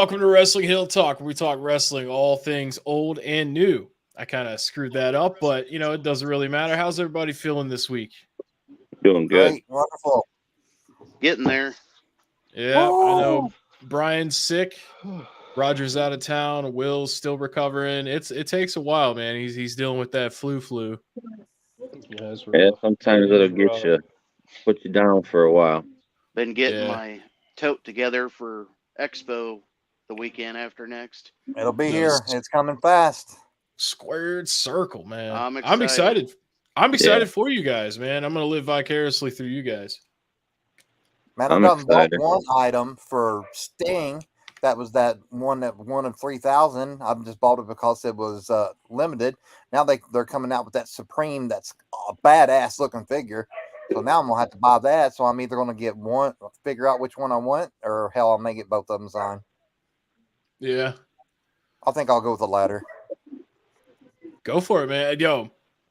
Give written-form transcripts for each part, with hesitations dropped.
Welcome to Wrestling Hill Talk, where we talk wrestling, all things old and new. I kind of screwed that up, but it doesn't really matter. How's everybody feeling this week? Doing good. Great, wonderful. Getting there. Yeah, I know Brian's sick. Roger's out of town. Will's still recovering. It takes a while, man. He's dealing with that flu. Yeah, it's Yeah, rough. sometimes It it'll is get rough. you, put you down for a while. Been getting Yeah. my tote together for Expo the weekend after next. It'll be The here. It's coming fast. squared circle, man. I'm I'm excited. excited. I'm excited Yeah. for you guys, man. I'm gonna live vicariously through you guys. Man, I'm I've gotten bought excited. one item for Sting. That was that one of 3,000. I've just bought it because it was limited. Now they're coming out with that Supreme. That's a badass looking figure. So now I'm gonna have to buy that. So I'm either gonna get one, figure out which one I want, or hell, I may get both of them signed. Yeah. I think I'll go with the latter. Go for it, man. Yo,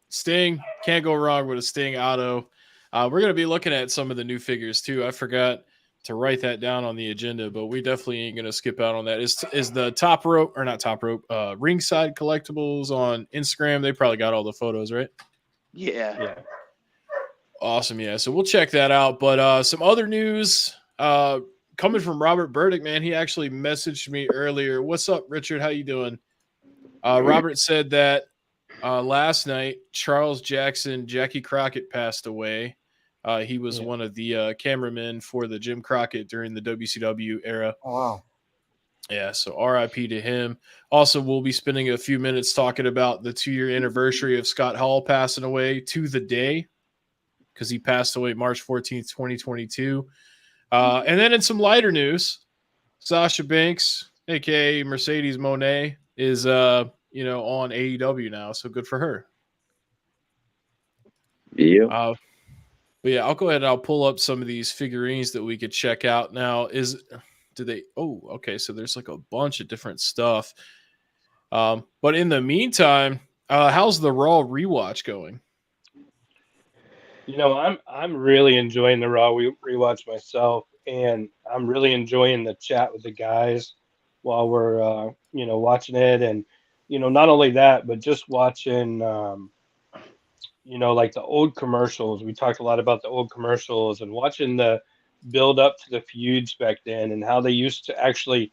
Sting, can't go wrong with a Sting auto. We're going to be looking at some of the new figures, too. I forgot to write that down on the agenda, but we definitely ain't going to skip out on that. Is the top rope, or not top rope, Ringside Collectibles on Instagram? They probably got all the photos, right? Yeah. Yeah. Awesome, yeah. So we'll check that out. But some other news coming from Robert Burdick, man. He actually messaged me earlier. What's up, Richard? How you doing? Robert said that last night, Charles Jackson, Jackie Crockett passed away. He was one of the cameramen for the Jim Crockett during the WCW era. Oh, wow. Yeah, so RIP to him. Also, we'll be spending a few minutes talking about the 2-year anniversary of Scott Hall passing away to the day, because he passed away March 14th, 2022. And then in some lighter news, Sasha Banks, a.k.a. Mercedes Moné, is on AEW now, so good for her. Yeah. But yeah, I'll go ahead and I'll pull up some of these figurines that we could check out now. Okay, so there's like a bunch of different stuff. But in the meantime, how's the Raw rewatch going? I'm really enjoying the Raw rewatch myself, and I'm really enjoying the chat with the guys while we're watching it, and not only that, but just watching like the old commercials. We talked a lot about the old commercials and watching the build up to the feuds back then and how they used to actually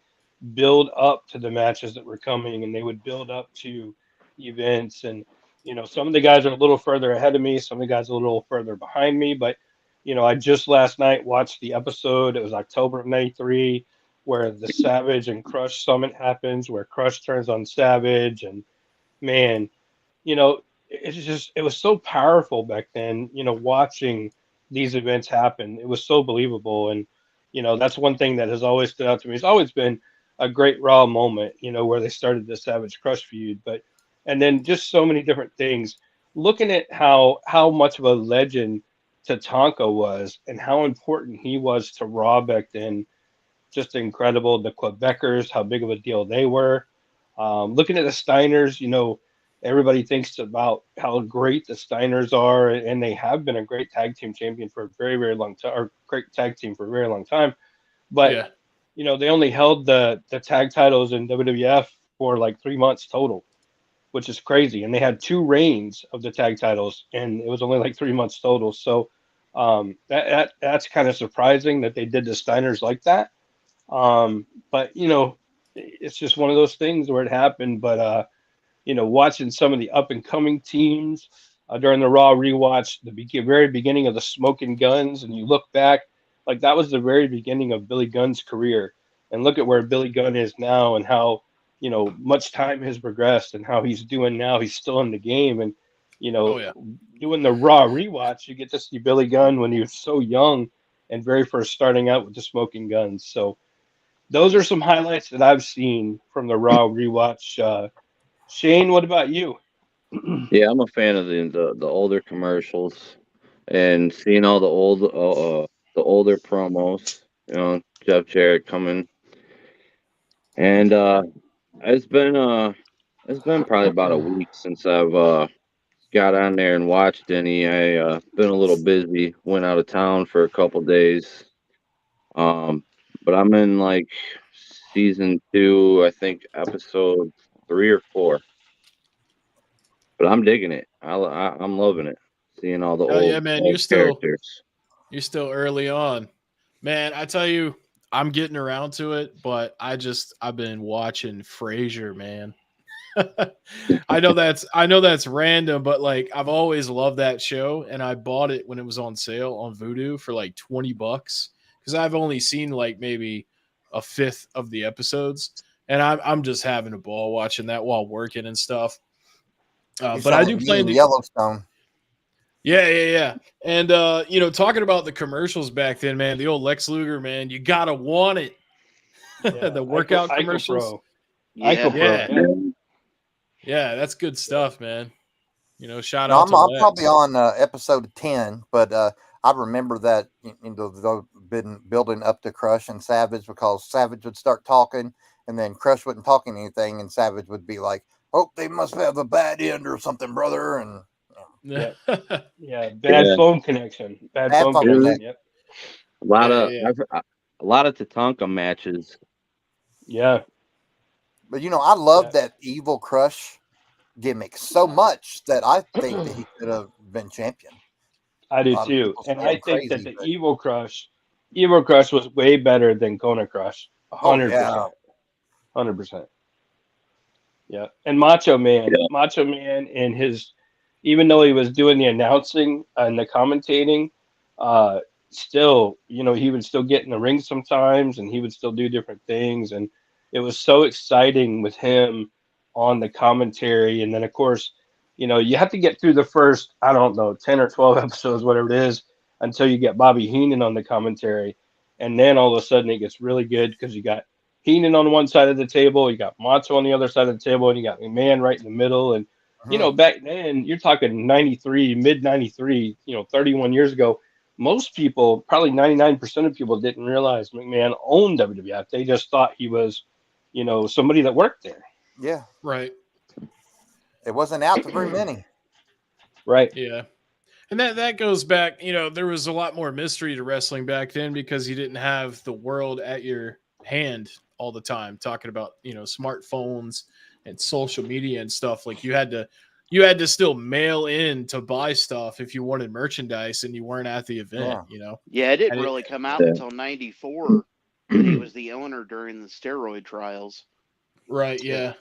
build up to the matches that were coming, and they would build up to events. And some of the guys are a little further ahead of me, some of the guys are a little further behind me, but I just last night watched the episode. It was October of 93, where the Savage and Crush summit happens, where Crush turns on Savage. And man, it was so powerful back then, watching these events happen. It was so believable. And that's one thing that has always stood out to me. It's always been a great Raw moment, where they started the Savage Crush feud. And then just so many different things, looking at how much of a legend Tatanka was and how important he was to Raw back then. Just incredible. The Quebecers, how big of a deal they were. Looking at the Steiners, everybody thinks about how great the Steiners are, and they have been a great tag team champion for a very, very long time, or great tag team for a very long time. But Yeah. they only held the tag titles in WWF for like 3 months total, which is crazy. And they had 2 reigns of the tag titles, and it was only like 3 months total. So that's kind of surprising that they did the Steiners like that. But it's just one of those things where it happened. But watching some of the up and coming teams during the Raw rewatch, the very beginning of the Smoking Guns, and you look back, like that was the very beginning of Billy Gunn's career. And look at where Billy Gunn is now, and how much time has progressed, and how he's doing now. He's still in the game, and doing the Raw rewatch, you get to see Billy Gunn when he was so young and very first starting out with the Smoking Guns. So those are some highlights that I've seen from the Raw rewatch. Shane, what about you? Yeah, I'm a fan of the older commercials and seeing all the older promos. Jeff Jarrett coming, and it's been it's been probably about a week since I've got on there and watched any. I been a little busy, went out of town for a couple days. But I'm in like season 2, I think episode 3 or 4. But I'm digging it. I'm loving it. Seeing all the Oh yeah, man, old characters. you're still early on. Man, I tell you, I'm getting around to it, but I've been watching Frasier, man. I know that's random, but like I've always loved that show, and I bought it when it was on sale on Vudu for like $20 because I've only seen like maybe a fifth of the episodes, and I'm just having a ball watching that while working and stuff. You But I sound do like me plan in to. Yellowstone. Yeah. And talking about the commercials back then, man, the old Lex Luger, man, you gotta want it. Yeah, The workout Ico commercials. Pro. Yeah. Ico Pro. Yeah. Yeah. Yeah, that's good stuff, man. Shout No, out I'm, to I'm probably Lex. on episode 10, but I remember that been building up to Crush and Savage because Savage would start talking and then Crush wouldn't talk anything and Savage would be like, "Oh, they must have a bad end or something, brother." And Yeah. yeah, Yeah. Bad Yeah. phone connection. Bad bad phone phone It was connection. connection. Yep. a lot of yeah. a lot of Tatanka matches. Yeah. But I love Yeah. that evil Crush gimmick so much that I think that he could have been champion. I A do lot of too. people And say I I'm think that crazy, the but Evil Crush was way better than Kona Crush. oh yeah, 100%. 100%. Yeah. And Macho Man and his, even though he was doing the announcing and the commentating, uh, still, he would still get in the ring sometimes and he would still do different things. And it was so exciting with him on the commentary. And then, of course, you have to get through the first, I don't know, 10 or 12 episodes, whatever it is, until you get Bobby Heenan on the commentary. And then all of a sudden it gets really good because you got Heenan on one side of the table, you got Macho on the other side of the table, and you got McMahon right in the middle. And Mhm. back then, you're talking 93, mid 93, 31 years ago. Most people, probably 99% of people, didn't realize McMahon owned WWF. They just thought he was, somebody that worked there. yeah. Right. It wasn't out to very many. Right. Yeah. And that goes back, there was a lot more mystery to wrestling back then because you didn't have the world at your hand all the time talking about, smartphones and social media and stuff. Like you had to still mail in to buy stuff if you wanted merchandise and you weren't at the event, Yeah. Yeah, it didn't And really come out until '94 that he was the owner during the steroid trials. right, yeah.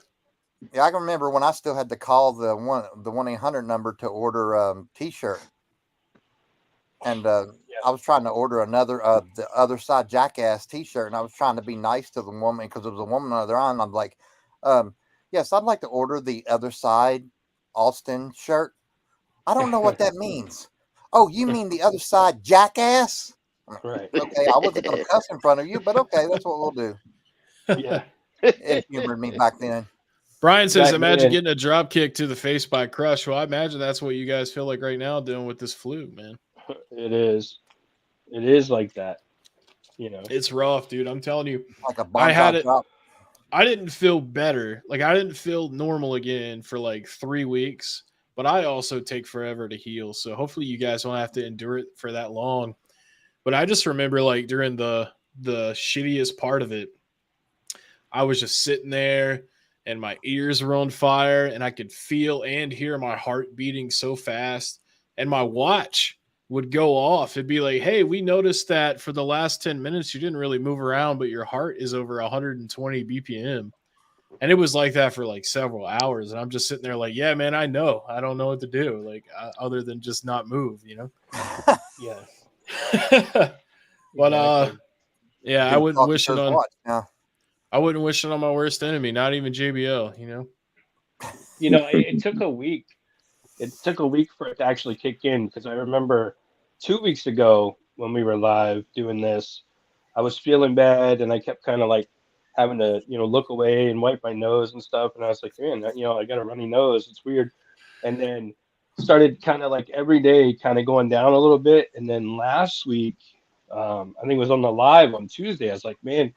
Yeah, I can remember when I still had to call the 1-800 number to order T-shirt, and I was trying to order another the other side Jackass T-shirt, and I was trying to be nice to the woman because there was a woman on the other end. I'm like, "Yes, I'd like to order the other side Austin shirt." I don't know what that means. Oh, you mean the other side Jackass? I'm like, Right. okay, I wasn't going to cuss in front of you, but okay, that's what we'll do. Yeah. It humored me back then. Brian says, Back imagine then, getting a drop kick to the face by Crush. Well, I imagine that's what you guys feel like right now doing with this flu, man. it is. It is like that. It's rough, dude. I'm telling you. Like a I had bonsai it. drop. I didn't feel better. Like I didn't feel normal again for like 3 weeks, but I also take forever to heal. So hopefully you guys won't have to endure it for that long. But I just remember like during the shittiest part of it, I was just sitting there and my ears were on fire and I could feel and hear my heart beating so fast. And my watch would go off. It'd be like, hey, we noticed that for the last 10 minutes, you didn't really move around, but your heart is over 120 BPM. And it was like that for like several hours. And I'm just sitting there like, yeah, man, I know. I don't know what to do. Like, other than just not move, Yeah. But, Exactly. yeah, I Dude, wouldn't talking wish to it his on. watch now. I wouldn't wish it on my worst enemy, not even JBL, It took a week. It took a week for it to actually kick in because I remember 2 weeks ago when we were live doing this, I was feeling bad and I kept kind of like having to, look away and wipe my nose and stuff. And I was like, man, I got a runny nose. It's weird. And then started kind of like every day kind of going down a little bit. And then last week, I think it was on the live on Tuesday. I was like, man,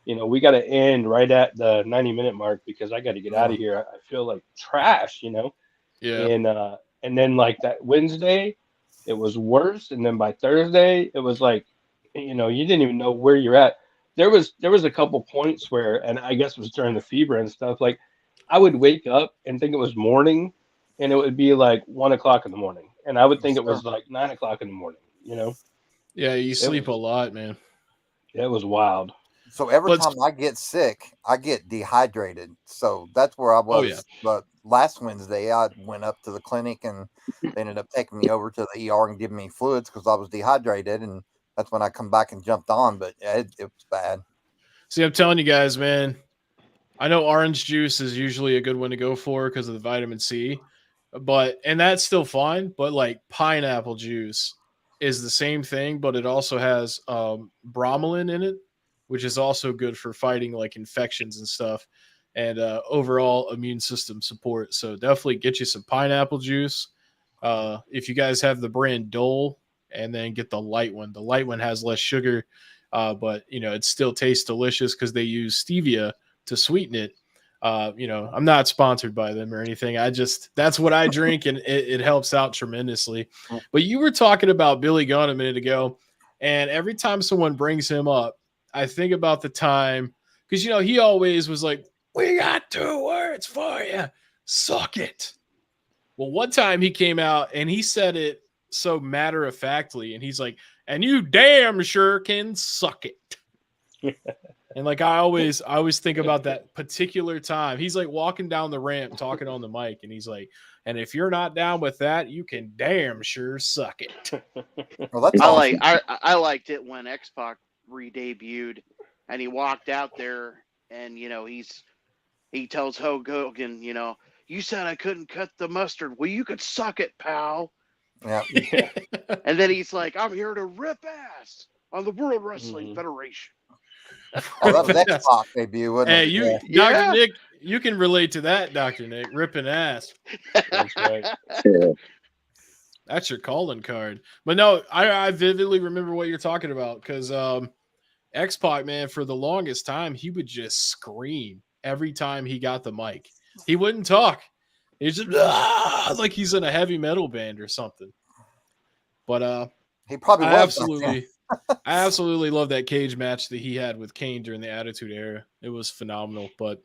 we got to end right at the 90-minute mark because I got to get out of here. I feel like trash, Yeah. and then like that Wednesday, it was worse, and then by Thursday, it was like, you didn't even know where you're at. there was a couple points where, and I guess it was during the fever and stuff. Like I would wake up and think it was morning, and it would be like 1 o'clock in the morning, and I would think it was like 9 o'clock in the morning. You know, Yeah, you sleep a was- lot, man. it was wild. So every But- time I get sick, I get dehydrated. So that's where I was. Oh, yeah. But last Wednesday, I went up to the clinic and they ended up taking me over to the ER and giving me fluids because I was dehydrated. And that's when I come back and jumped on. But yeah, it was bad. See, I'm telling you guys, man, I know orange juice is usually a good one to go for because of the vitamin C, and that's still fine. But like pineapple juice is the same thing, but it also has bromelain in it, which is also good for fighting like infections and stuff and overall immune system support. So definitely get you some pineapple juice. If you guys have the brand Dole, and then get the light one. The light one has less sugar, but it still tastes delicious because they use stevia to sweeten it. I'm not sponsored by them or anything. That's what I drink, and it helps out tremendously. But you were talking about Billy Gunn a minute ago, and every time someone brings him up, I think about the time because he always was like, "We got 2 words for you, suck it." Well, one time he came out and he said it so matter of factly, and he's like, "And you damn sure can suck it." And like I always think about that particular time. He's like walking down the ramp talking on the mic, and he's like, "And if you're not down with that, you can damn sure suck it." Well, that's awesome. I liked it when X-Pac re-debuted and he walked out there and he tells Hulk Hogan, "You said I couldn't cut the mustard. Well, you could suck it, pal." Yeah. And then he's like, "I'm here to rip ass on the World Wrestling Federation." Oh, that was X-Pac debut, wasn't Hey, it? Dr. Nick, you can relate to that, Dr. Nick, ripping ass. That's right. Yeah. That's your calling card. But no, I vividly remember what you're talking about because X-Pac, man, for the longest time, he would just scream every time he got the mic. He wouldn't talk. He's just like he's in a heavy metal band or something. But He probably I was. I absolutely love that cage match that he had with Kane during the Attitude Era. It was phenomenal. But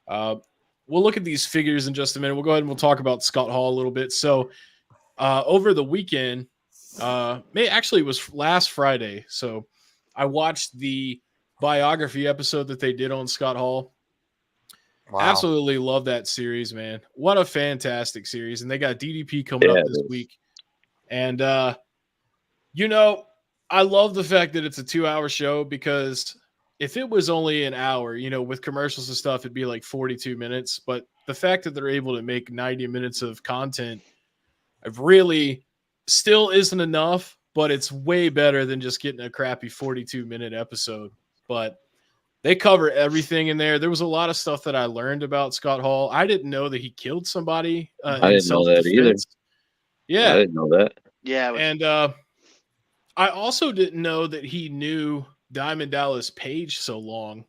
we'll look at these figures in just a minute. We'll go ahead and we'll talk about Scott Hall a little bit. So over the weekend, actually it was last Friday. So I watched the biography episode that they did on Scott Hall. Wow. Absolutely love that series, man. What a fantastic series. And they got DDP coming up this week. And, I love the fact that it's a 2-hour show because if it was only an hour, with commercials and stuff, it'd be like 42 minutes. But the fact that they're able to make 90 minutes of content really still isn't enough, but it's way better than just getting a crappy 42-minute episode. But they cover everything in there. There was a lot of stuff that I learned about Scott Hall. I didn't know that he killed somebody. I didn't know that either. Yeah. I didn't know that. Yeah. And I also didn't know that he knew Diamond Dallas Page so long.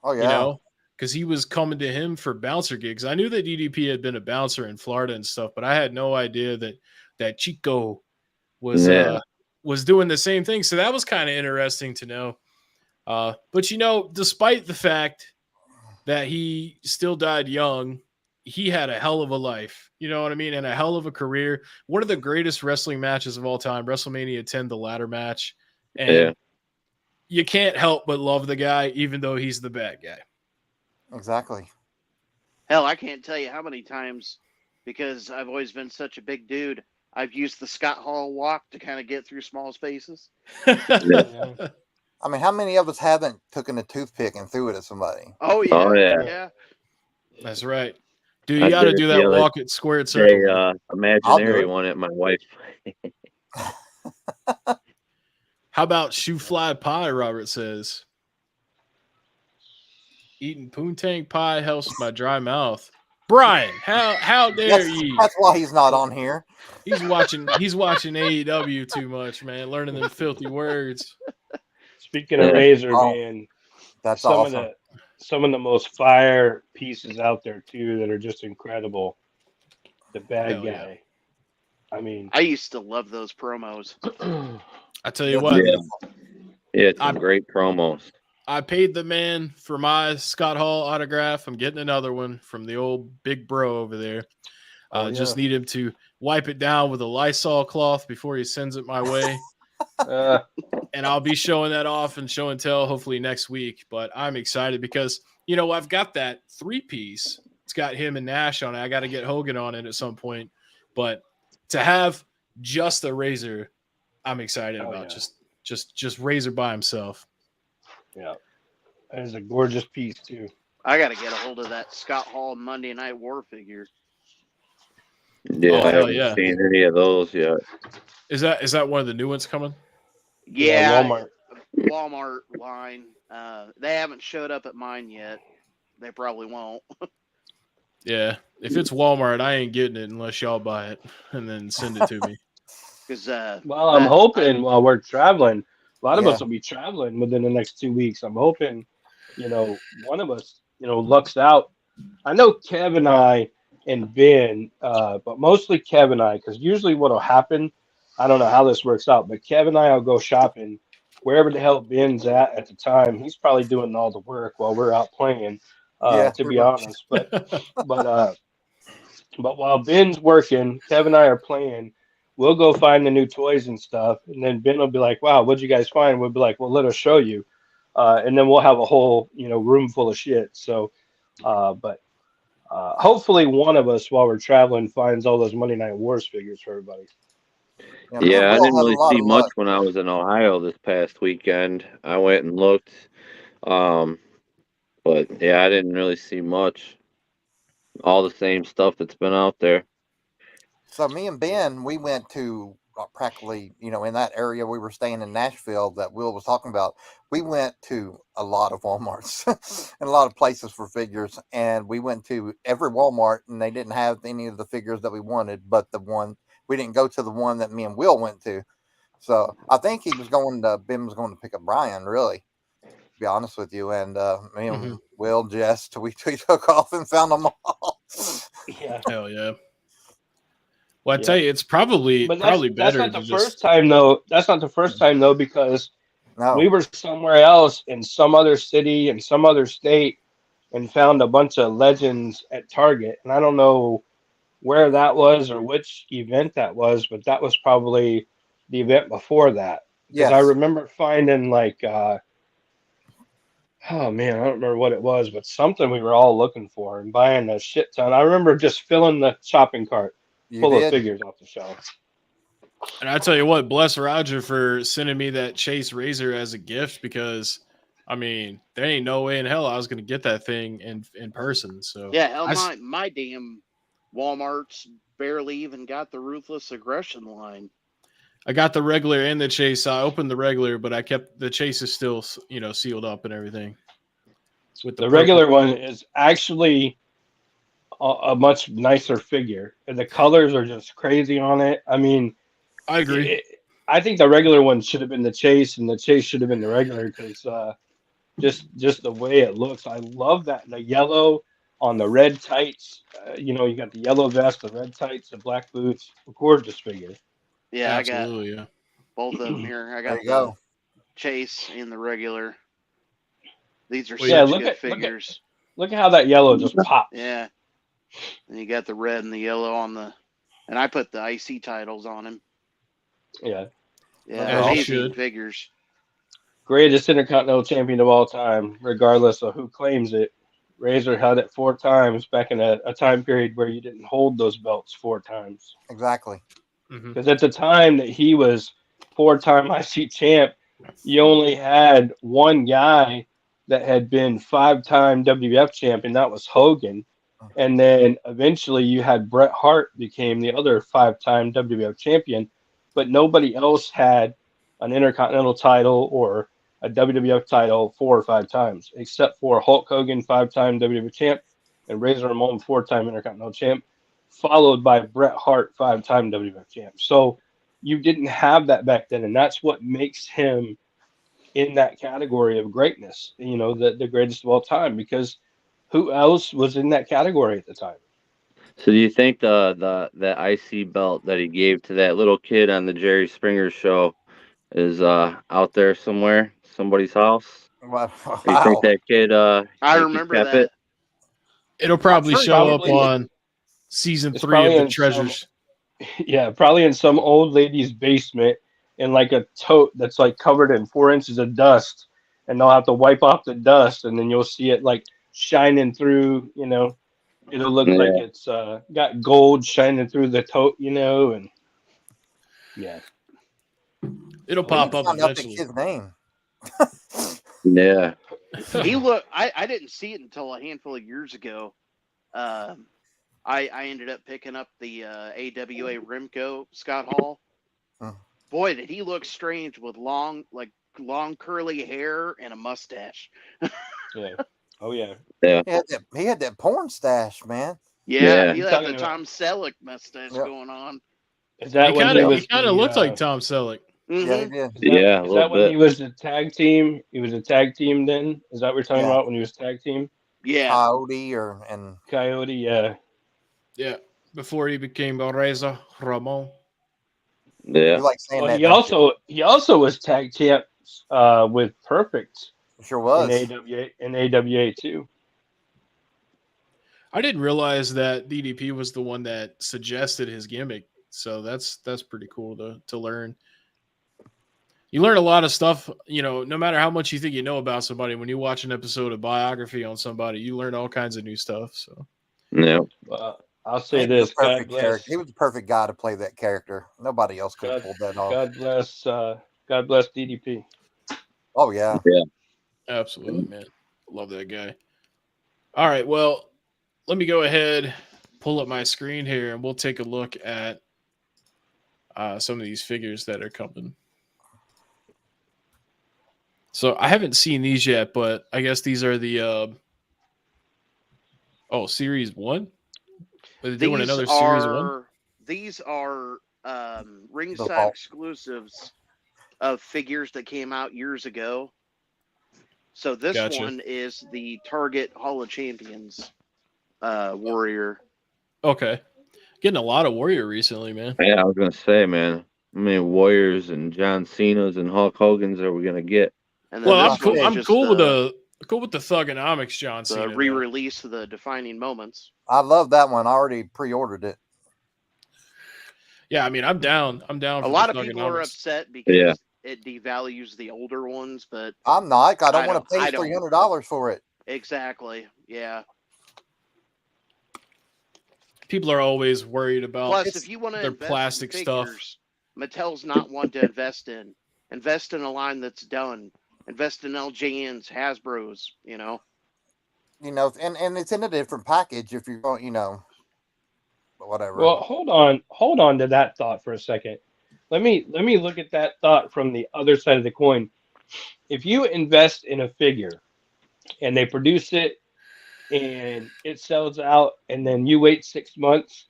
Oh, yeah. Because he was coming to him for bouncer gigs. I knew that DDP had been a bouncer in Florida and stuff, but I had no idea that Chico was doing the same thing. So that was kind of interesting to know. But despite the fact that he still died young, he had a hell of a life, you know what I mean? And a hell of a career. One of the greatest wrestling matches of all time, WrestleMania 10, the ladder match. And you can't help but love the guy, even though he's the bad guy. Exactly. Hell, I can't tell you how many times, because I've always been such a big dude, I've used the Scott Hall walk to kind of get through small spaces. Yeah. I mean, how many of us haven't taken a toothpick and threw it at somebody? Oh, yeah. Oh, yeah. Yeah. That's right. Dude, you got to do that walk at squared circle. Hey, imaginary one at my wife. How about shoe fly pie, Robert says? Eating poontang pie helps my dry mouth. Brian, how dare you? That's why he's not on here. He's watching AEW too much, man, learning them filthy words. Speaking of Razor, Oh, man, That's some awesome. of the most fire pieces out there too that are just incredible. The bad Hell guy. yeah. I mean, I used to love those promos. I tell you what, Yeah, it's some great promos. I paid the man for my Scott Hall autograph. I'm getting another one from the old big bro over there. Oh, Just yeah. need him to wipe it down with a Lysol cloth before he sends it my way. Uh, And I'll be showing that off and show and tell hopefully next week. But I'm excited because, I've got that 3-piece. It's got him and Nash on it. I got to get Hogan on it at some point. But to have just the Razor, I'm excited Oh, about. yeah. Just Razor by himself. yeah. That is a gorgeous piece, too. I got to get a hold of that Scott Hall Monday Night War figure. Yeah, Oh, I hell haven't yeah. seen any of those yet. Is that one of the new ones coming? Yeah, Yeah, Walmart. Walmart line. They haven't showed up at mine yet. They probably won't. Yeah. If it's Walmart, I ain't getting it unless y'all buy it and then send it to me. Because Well, I'm hoping while we're traveling, a lot of Yeah. us will be traveling within the next 2 weeks. I'm hoping, one of us, lucks out. I know Kev and I and Ben, but mostly Kev and I, because usually what'll happen, I don't know how this works out, but Kev and I will go shopping wherever the hell Ben's at the time. He's probably doing all the work while we're out playing, Yeah, to pretty be much. honest. But while Ben's working, Kev and I are playing. We'll go find the new toys and stuff, and then Ben will be like, "Wow, what'd you guys find?" We'll be like, "Well, let us show you," and then we'll have a whole room full of shit. So, but hopefully one of us while we're traveling finds all those Monday Night Wars figures for everybody. Yeah, me and Yeah, I Will didn't have a really lot see of much luck. when I was in Ohio this past weekend. I went and looked, um, but yeah, I didn't really see much. All the same stuff that's been out there. So me and Ben, we went to practically, in that area we were staying in Nashville that Will was talking about. We went to a lot of WalMarts and a lot of places for figures, and we went to every Walmart, and they didn't have any of the figures that we wanted, but the one we didn't go to the one that me and Will went to. So I think Ben was going to pick up Brian, really, to be honest with you, and me and Mhm. Will just we took off and found them all. Yeah, Hell yeah. Well, I yeah. tell you, it's probably But that's that's better not to the first just. time though. That's not the first time though, because we No, were somewhere else in some other city in some other state and found a bunch of legends at Target, and I don't know where that was or which event that was, but that was probably the event before that because I yes, remember finding like oh man, I don't remember what it was, but something we were all looking for and buying a shit ton. I remember just filling the shopping cart you full of did. figures off the shelf. And I tell you what, bless Roger for sending me that Chase Razor as a gift because, I mean, there ain't no way in hell I was going to get that thing in person. So yeah, hell, I, s- my damn Walmart's barely even got the ruthless aggression line. I got the regular and the Chase. I opened the regular, but I kept the Chase is still, sealed up and everything with the The regular purple. one is actually a much nicer figure, and the colors are just crazy on it. I mean, I agree. it, I think the regular one should have been the Chase, and the Chase should have been the regular because just the way it looks. I love that the yellow on the red tights. You got the yellow vest, the red tights, the black boots. Gorgeous figure. Yeah, I got Absolutely, yeah. both of them here. I There got you the go. Chase and the regular. These are Well, yeah, Yeah, such look good at look at figures. look at how that yellow just pops. Yeah, and you got the red and the yellow on the, and I put the IC titles on him. Yeah, those Yeah, are as you awesome. amazing should. figures. Greatest Intercontinental Champion of all time, regardless of who claims it. Razor held it 4 times back in a time period where you didn't hold those belts 4 times. Exactly. Hmm. Because at the time that he was 4 time IC champ, you only had one guy that had been 5 time WWF champion. That was Hogan. And then eventually you had Bret Hart became the other 5 time WWF champion, but nobody else had an Intercontinental title or a WWF title 4 or 5 times, except for Hulk Hogan, 5 time WWF champ, and Razor Ramon, 4 time Intercontinental champ, followed by Bret Hart, 5 time WWF champ. So you didn't have that back then, and that's what makes him in that category of greatness. The greatest of all time, because who else was in that category at the time? So do you think the that IC belt that he gave to that little kid on the Jerry Springer show is out there somewhere, somebody's house? Wow. You think that kid? I think he remember kept that. it? It'll probably sure he show up probably- on season It's 3 of probably the in some- Treasures. Yeah, probably in some old lady's basement in like a tote that's like covered in 4 inches of dust, and they'll have to wipe off the dust, and then you'll see it like shining through. It'll look Yeah. like it's got gold shining through the tote, and yeah. It'll We pop need to up find out the eventually. kid's name. Yeah. He look. I didn't see it until a handful of years ago. I ended up picking up the AWA Remco Scott Hall. Huh. Boy, did he look strange with long curly hair and a mustache. Yeah. Oh yeah. He had that porn stash, man. Yeah, Yeah. he You're had talking the about- Tom Selleck mustache Yep. going on. Is that He when kind he of was looked the, like Tom Selleck. Yeah, he Mhm. did. Yeah, a Is little that when bit. he was the tag team? He was a tag team then? Is that what we're talking Yeah. about when he was tag team? Yeah. Coyote and Coyote, yeah. Yeah, before he became Reza Ramon. Yeah. you like saying Well, that. he also was tag champ with Perfect Sure in was. AWA too. I didn't realize that DDP was the one that suggested his gimmick. So that's pretty cool to learn. You learn a lot of stuff, no matter how much you think you know about somebody. When you watch an episode of biography on somebody, you learn all kinds of new stuff. So Yeah. I'll say He was this: the God perfect bless, character. He was the perfect guy to play that character. Nobody else could have God, pulled that off. God bless DDP. Oh yeah. absolutely, man. Love that guy. All right, well, let me go ahead, pull up my screen here, and we'll take a look at some of these figures that are coming. So I haven't seen these yet, but I guess these are the Series 1? Are they doing another Series 1? These are ringside Default. exclusives of figures that came out years ago. So this Gotcha. one is the Target Hall of Champions Warrior. Okay. Getting a lot of Warrior recently, man. Yeah, I was gonna say, man. How many Warriors and John Cena's and Hulk Hogan's are we gonna get? And then Well, this one is I'm just cool with the Thugonomics John the Cena. though. re-release of the Defining Moments. I love that one. I already pre-ordered it. Yeah, I mean, I'm down. I'm down. A for lot the of people are Thugonomics. upset because Yeah. it devalues the older ones, but I'm not. I don't I want to don't- pay I don't. $300 for it. exactly, yeah. People are always worried about. Plus, if you want to their invest plastic in stuff. figures, Mattel's not one to invest in. Invest in a line that's done. Invest in LJNs, Hasbro's. And it's in a different package if you're going, whatever. Well, hold on to that thought for a second. Let me look at that thought from the other side of the coin. If you invest in a figure and they produce it and it sells out and then you wait 6 months,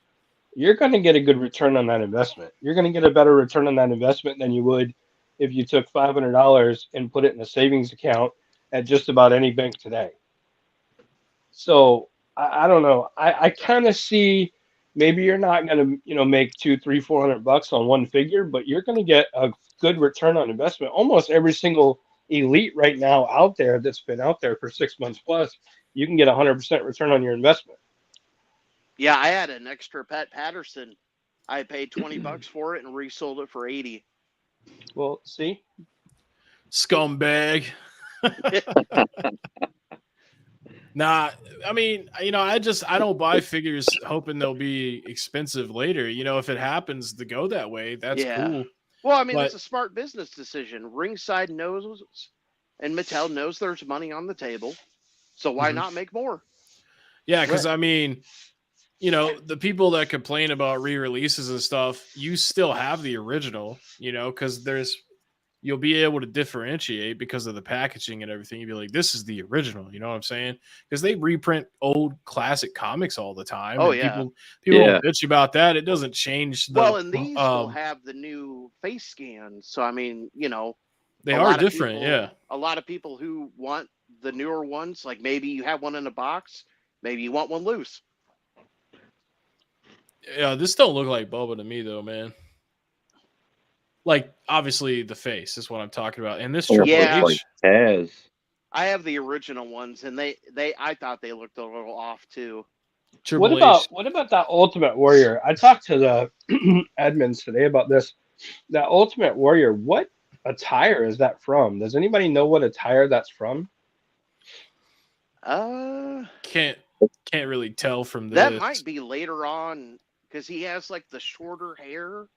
you're going to get a good return on that investment. You're going to get a better return on that investment than you would if you took $500 and put it in a savings account at just about any bank today. So I don't know. I kind of see maybe you're not going to make $200, $300, $400 on one figure, but you're going to get a good return on investment. Almost every single elite right now out there that's been out there for 6 months plus, you can get 100% return on your investment. Yeah, I had an extra Pat Patterson. I paid $20 for it and resold it for $80. Well, see, Scumbag. Nah, I mean, I don't buy figures hoping they'll be expensive later. If it happens to go that way, that's Yeah. cool. Well, I mean, But- it's a smart business decision. Ringside knows, and Mattel knows there's money on the table, so why Mhm. not make more? Yeah, because I mean, the people that complain about re-releases and stuff, you still have the original, because you'll be able to differentiate because of the packaging and everything. You'll be like, this is the original, you know what I'm saying? Because they reprint old classic comics all the time. Oh, and yeah. People Yeah. bitch about that. It doesn't change the Well, and these will have the new face scans, so I mean, they a are lot of different, people- yeah. A lot of people who want the newer ones, like maybe you have one in a box, maybe you want one loose. Yeah, this don't look like Bubba to me though, man. Like obviously the face is what I'm talking about. And this Almost Triple Yeah. looks H, like Taz. I have the original ones, and I thought they looked a little off too. Triple H. What about that Ultimate Warrior? I talked to the admins today about this. That Ultimate Warrior, what attire is that from? Does anybody know what attire that's from? Can't really tell from this. That might be later on because he has like the shorter hair.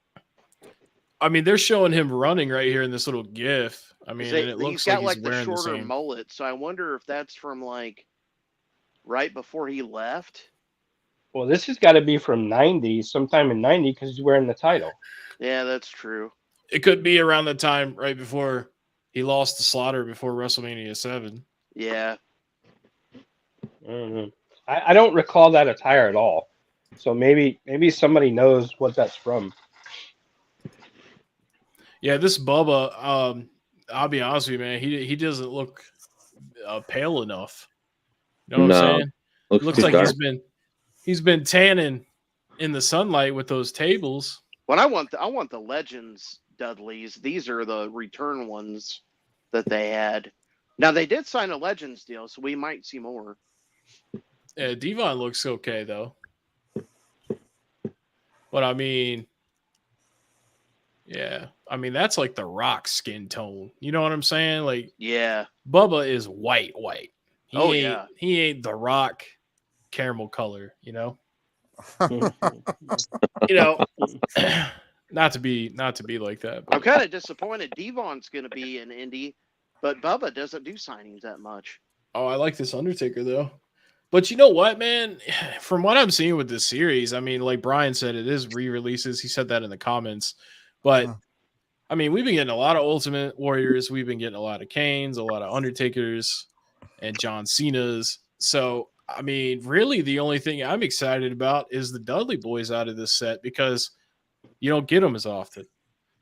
I mean, they're showing him running right here in this little GIF. I mean, and it He's looks got like he's the wearing the shorter same. mullet, so I wonder if that's from like right before he left. Well, this has got to be from 90, sometime in 90, because he's wearing the title. Yeah, that's true. It could be around the time right before he lost to Slaughter before WrestleMania 7. Yeah. I don't recall that attire at all. So maybe somebody knows what that's from. Yeah, this Bubba, I'll be honest with you, man. He doesn't look pale enough. You know what I'm saying? Looks like dark. he's been tanning in the sunlight with those tables. When I want the Legends Dudleys. These are the return ones that they had. Now they did sign a Legends deal, so we might see more. Yeah, Devon looks okay though. But I mean, yeah, I mean that's like the Rock skin tone. You know what I'm saying? Like, yeah, Bubba is white. He ain't the Rock caramel color. You know. Not to be like that. But. I'm kind of disappointed. Devon's going to be in Indy, but Bubba doesn't do signings that much. Oh, I like this Undertaker though. But you know what, man? From what I'm seeing with this series, I mean, like Brian said, it is re-releases. He said that in the comments. But I mean, we've been getting a lot of Ultimate Warriors. We've been getting a lot of Kanes, a lot of Undertakers, and John Cena's. So, I mean, really the only thing I'm excited about is the Dudley Boys out of this set because you don't get them as often.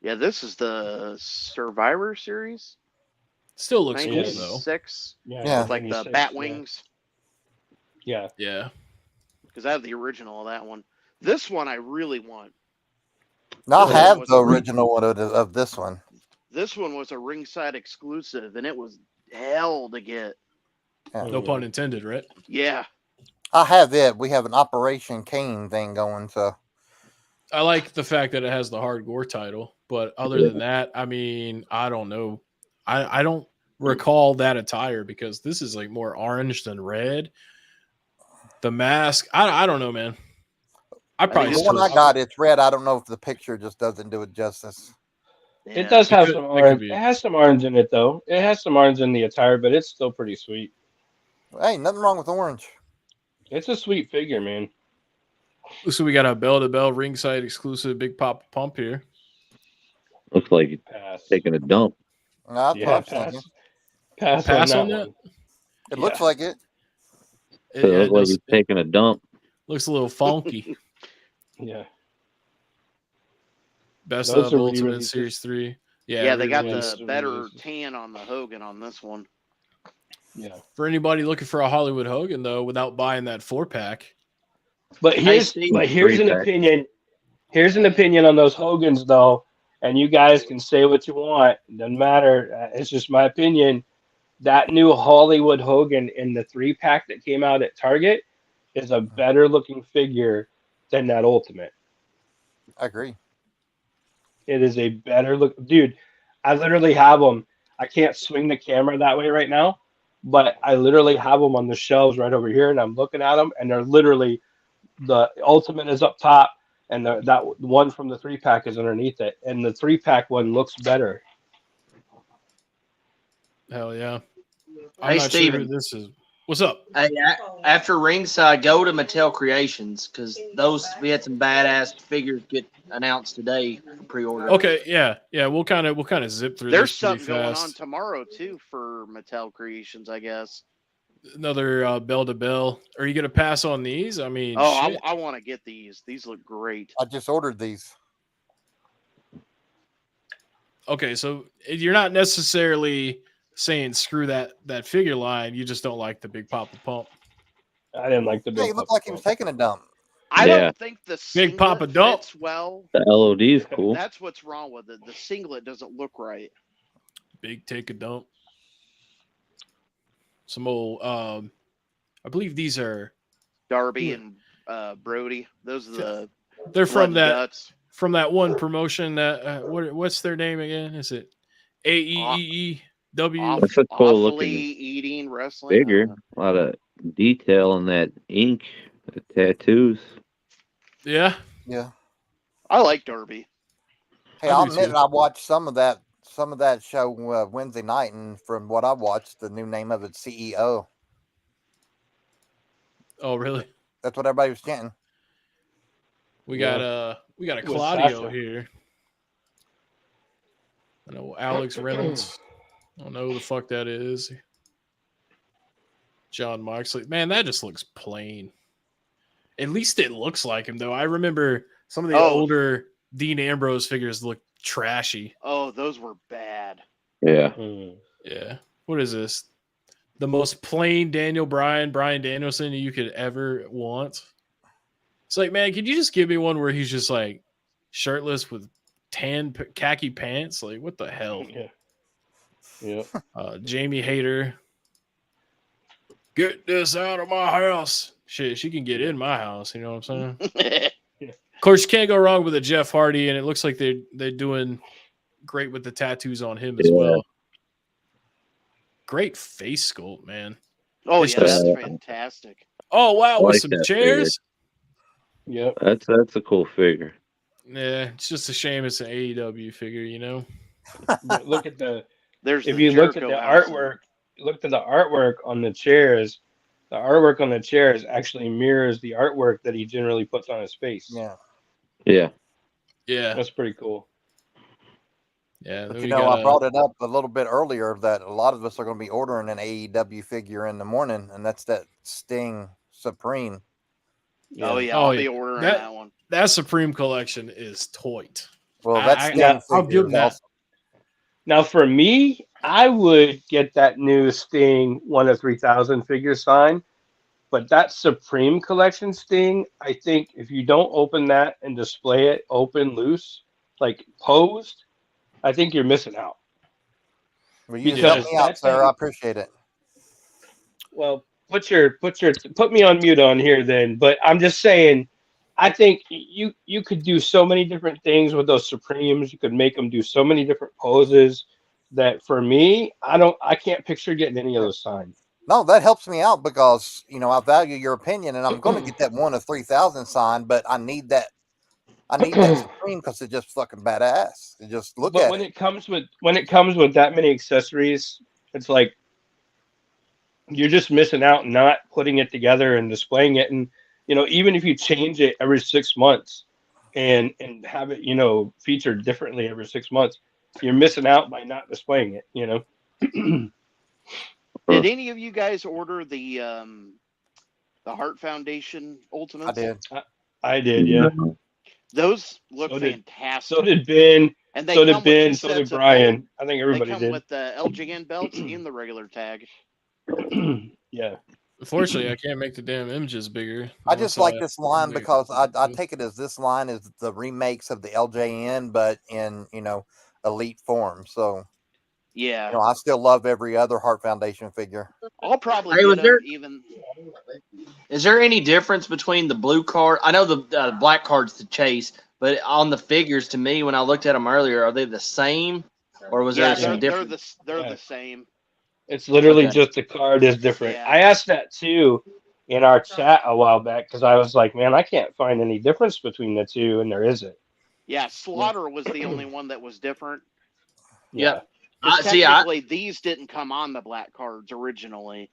Yeah, this is the Survivor Series. Still looks cool, though. 96. Yeah. With like the bat wings. Yeah. Yeah. Because I have the original of that one. This one I really want. I have the original one of this one. This one was a ringside exclusive, and it was hell to get. Yeah. No pun intended, right? Yeah. I have it. We have an Operation Kane thing going, so. I like the fact that it has the hardcore title, but other than that, I mean, I don't know. I don't recall that attire because this is like more orange than red. The mask, I don't know, man. I probably the one I got, it's red. I don't know if the picture just doesn't do it justice. Yeah. It does have some orange. It has some orange in it, though. It has some orange in the attire, but it's still pretty sweet. Hey, nothing wrong with orange. It's a sweet figure, man. So we got a bell-to-bell ringside exclusive Big Papa Pump here. Looks like he's taking a dump. Pass on that one. It looks like it. It looks like he's taking a dump. Looks a little funky. Yeah. Best of Ultimate Series 3. Yeah, they got the better tan on the Hogan on this one. Yeah. For anybody looking for a Hollywood Hogan, though, without buying that 4-pack. But here's an opinion. Here's an opinion on those Hogans, though, and you guys can say what you want. It doesn't matter. It's just my opinion. That new Hollywood Hogan in the 3-pack that came out at Target is a better looking figure than that Ultimate. I agree. It is a better look. Dude, I literally have them. I can't swing the camera that way right now, but I literally have them on the shelves right over here, and I'm looking at them, and they're literally the Ultimate is up top, and that one from the 3-pack is underneath it, and the 3-pack one looks better. Hell yeah! I'm not Steven. sure who this is. What's up? Hey, after ringside, go to Mattel Creations because we had some badass figures get announced today for pre-order. Okay, yeah. We'll kind of zip through. There's this pretty something going fast. on tomorrow too for Mattel Creations, I guess. Another bell to bell. Are you gonna pass on these? I mean, I want to get these. These look great. I just ordered these. Okay, so you're not necessarily saying screw that figure line. You just don't like the Big Papa Pump. I didn't like the Big. He looked like he was taking a dump. I don't think the Big Papa dump fits well. The LOD is cool. That's what's wrong with it. The singlet doesn't look right. Big take a dump. some old. I believe these are. Darby and Brody. Those are the They're blood from and that guts. one promotion that what's their name again? Is it AEEW? That's a cool Awfully looking eating wrestling. figure. A lot of detail in that ink, the tattoos. Yeah. Yeah. I like Darby. Hey, I I'll do admit too. I watched some of that show Wednesday night, and from what I watched, the new name of it's CEO. Oh, really? That's what everybody was chanting. We Yeah. got a With Claudio Sasha. here. I know Alex Reynolds. I don't know who the fuck that is. John Moxley. Man, that just looks plain. At least it looks like him, though. I remember some of the Oh. older Dean Ambrose figures look trashy. Oh, those were bad. Yeah. Yeah. What is this? The most plain Brian Danielson you could ever want. It's like, man, could you just give me one where he's just like shirtless with tan khaki pants? Like, what the hell? Yeah. Yeah. Jamie Hayter. Get this out of my house. Shit, she can get in my house. You know what I'm saying? Of course, you can't go wrong with a Jeff Hardy, and it looks like they're doing great with the tattoos on him as well. Great face sculpt, man. Oh, It's yeah, just- that's fantastic. Oh wow, I with like some that chairs. Yep. That's a cool figure. Yeah, it's just a shame it's an AEW figure, you know. But look at the There's if the you look at Jericho the house. artwork, look at the artwork on the chairs. The artwork on the chairs actually mirrors the artwork that he generally puts on his face. Yeah. Yeah. Yeah, That's pretty cool. yeah. But then you we know, got I brought it up a little bit earlier that a lot of us are going to be ordering an AEW figure in the morning, and that's that Sting Supreme. Oh, yeah, Oh, I'll be yeah. ordering That- that one. that Supreme collection is toit. Well, that I- Sting now, I'll figure give is them that. awesome. Now, for me, I would get that new Sting 1 of 3,000 figure sign, but that Supreme Collection Sting, I think if you don't open that and display it open, loose, like posed, I think you're missing out. Well, you just Because help me out, that sir. thing- I appreciate it. Well, put me on mute on here then. But I'm just saying, I think you could do so many different things with those Supremes. You could make them do so many different poses that for me, I can't picture getting any of those signed. No, that helps me out because I value your opinion, and I'm going to get that 1 of 3,000 signed. But I need that Supreme because it's just fucking badass. You just look But at when it. it comes with that many accessories, it's like you're just missing out and not putting it together and displaying it. And even if you change it every 6 months and have it featured differently every 6 months, you're missing out by not displaying it. Did any of you guys order the Heart Foundation Ultimates? I did. I did, yeah. Those look So did- fantastic. So did Ben. and they So did come with Ben. two So sets did of both. Brian. I think They everybody come did. with the LJN belts and the regular tag. Yeah. Unfortunately, I can't make the damn images bigger. I just like this line Like- because I take it as this line is the remakes of the LJN, but in elite form. So Yeah, I still love every other Heart Foundation figure. I'll probably Hey, get was them there- even. Is there any difference between the blue card? I know the black card's the chase, but on the figures, to me, when I looked at them earlier, are they the same, or was Yeah, there some difference? they're Yeah. the same. It's literally Okay. just the card is different. Yeah. I asked that too in our chat a while back because I was like, man, I can't find any difference between the two, and there isn't. Yeah, Slaughter was the only one that was different. Yeah. 'Cause See, technically, these didn't come on the black cards originally.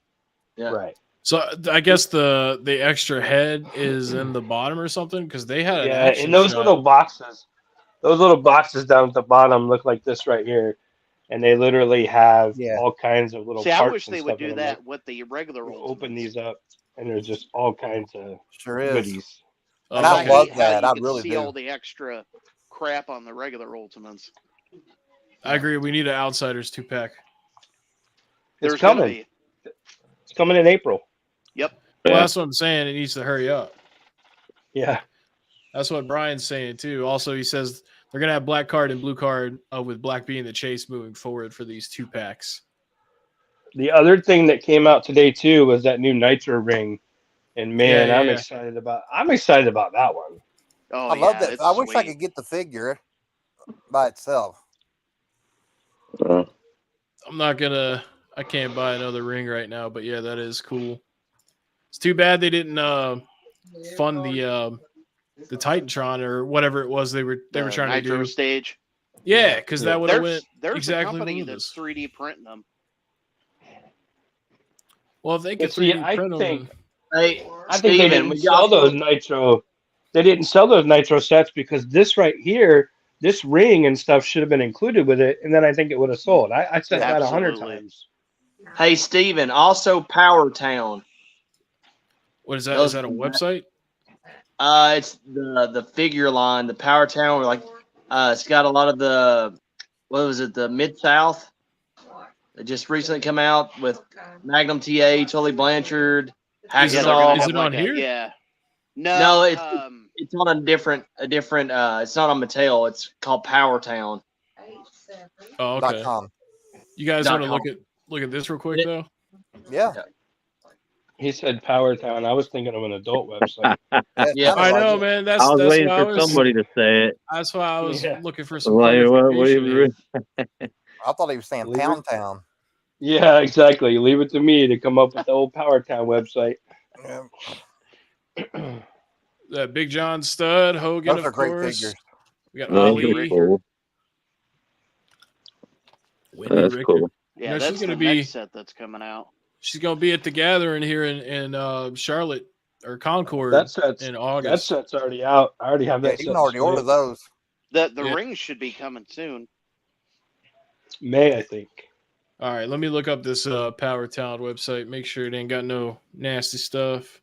Yeah. Right. So I guess the extra head is in the bottom or something because they had an Yeah, action and those shot. little boxes down at the bottom look like this right here, and they literally have Yeah. all kinds of little See, I parts wish and they stuff would in do them. that with the regular You Ultimates. open these up, and there's just all kinds of Sure is. goodies. Oh, And I okay. love How that. you I can really see do. all the extra crap on the regular Ultimates. I agree. We need an Outsiders 2-pack. There's It's gonna coming. be. It's coming in April. Well, Yeah. that's what I'm saying. It needs to hurry up. Yeah. That's what Brian's saying too. Also, he says they're gonna have black card and blue card with black being the chase moving forward for these 2-packs. The other thing that came out today too was that new Nitro ring, and man, Yeah, I'm yeah. excited about that one. Oh I love yeah, that. it's I wish I sweet. could get the figure by itself. I can't buy another ring right now, but yeah, that is cool. It's too bad they didn't fund the Titantron or whatever it was they were The trying to Nitro do. stage. Yeah, because that would have went There's a exactly company with that's this. 3D printing them. Well, if they But could see, 3D print them, Hey, I think they Steven, didn't we sell also those Nitro. They didn't sell those Nitro sets because this right here, this ring and stuff should have been included with it, and then I think it would have sold. I said Yeah. that 100 Absolutely. times. Hey, Steven, also Power Town. what is that? Is Those, that a website? it's the figure line, the Power Town. Where it's got a lot of the what was it, the Mid South? It just recently come out with Magnum TA, Tully Blanchard, Is Yeah, it they're gonna on? Is Hacksaw. have it on like a here? yeah. No, No, it's on a different. It's not on Mattel. It's called Power Town. Oh, okay. .com. You guys want to .com. look at this real quick though? Yeah. He said Power Town. I was thinking of an adult website. Yeah, it Yeah. sounded I like know, it. man. I was That's waiting why I for was. somebody to say it. That's why I was Yeah. looking for some Like, what clarification. you I thought he was saying Leave it. Pound Town. Yeah, exactly. Leave it to me to come up with the old Power Town website. Yeah. That Big John Stud, Hogan, Those of are great course. figures. We got Those Ali, are cool. Wendy That's Richter. cool. yeah, No, she's that's gonna the be next set that's coming out. she's gonna be at the gathering here in Charlotte or Concord That set's in that August. set's already out. I already have Yeah, that you set. can already order displayed. those. The Yeah. rings should be coming soon. May, I think. All right, let me look up this Power Town website. Make sure it ain't got no nasty stuff.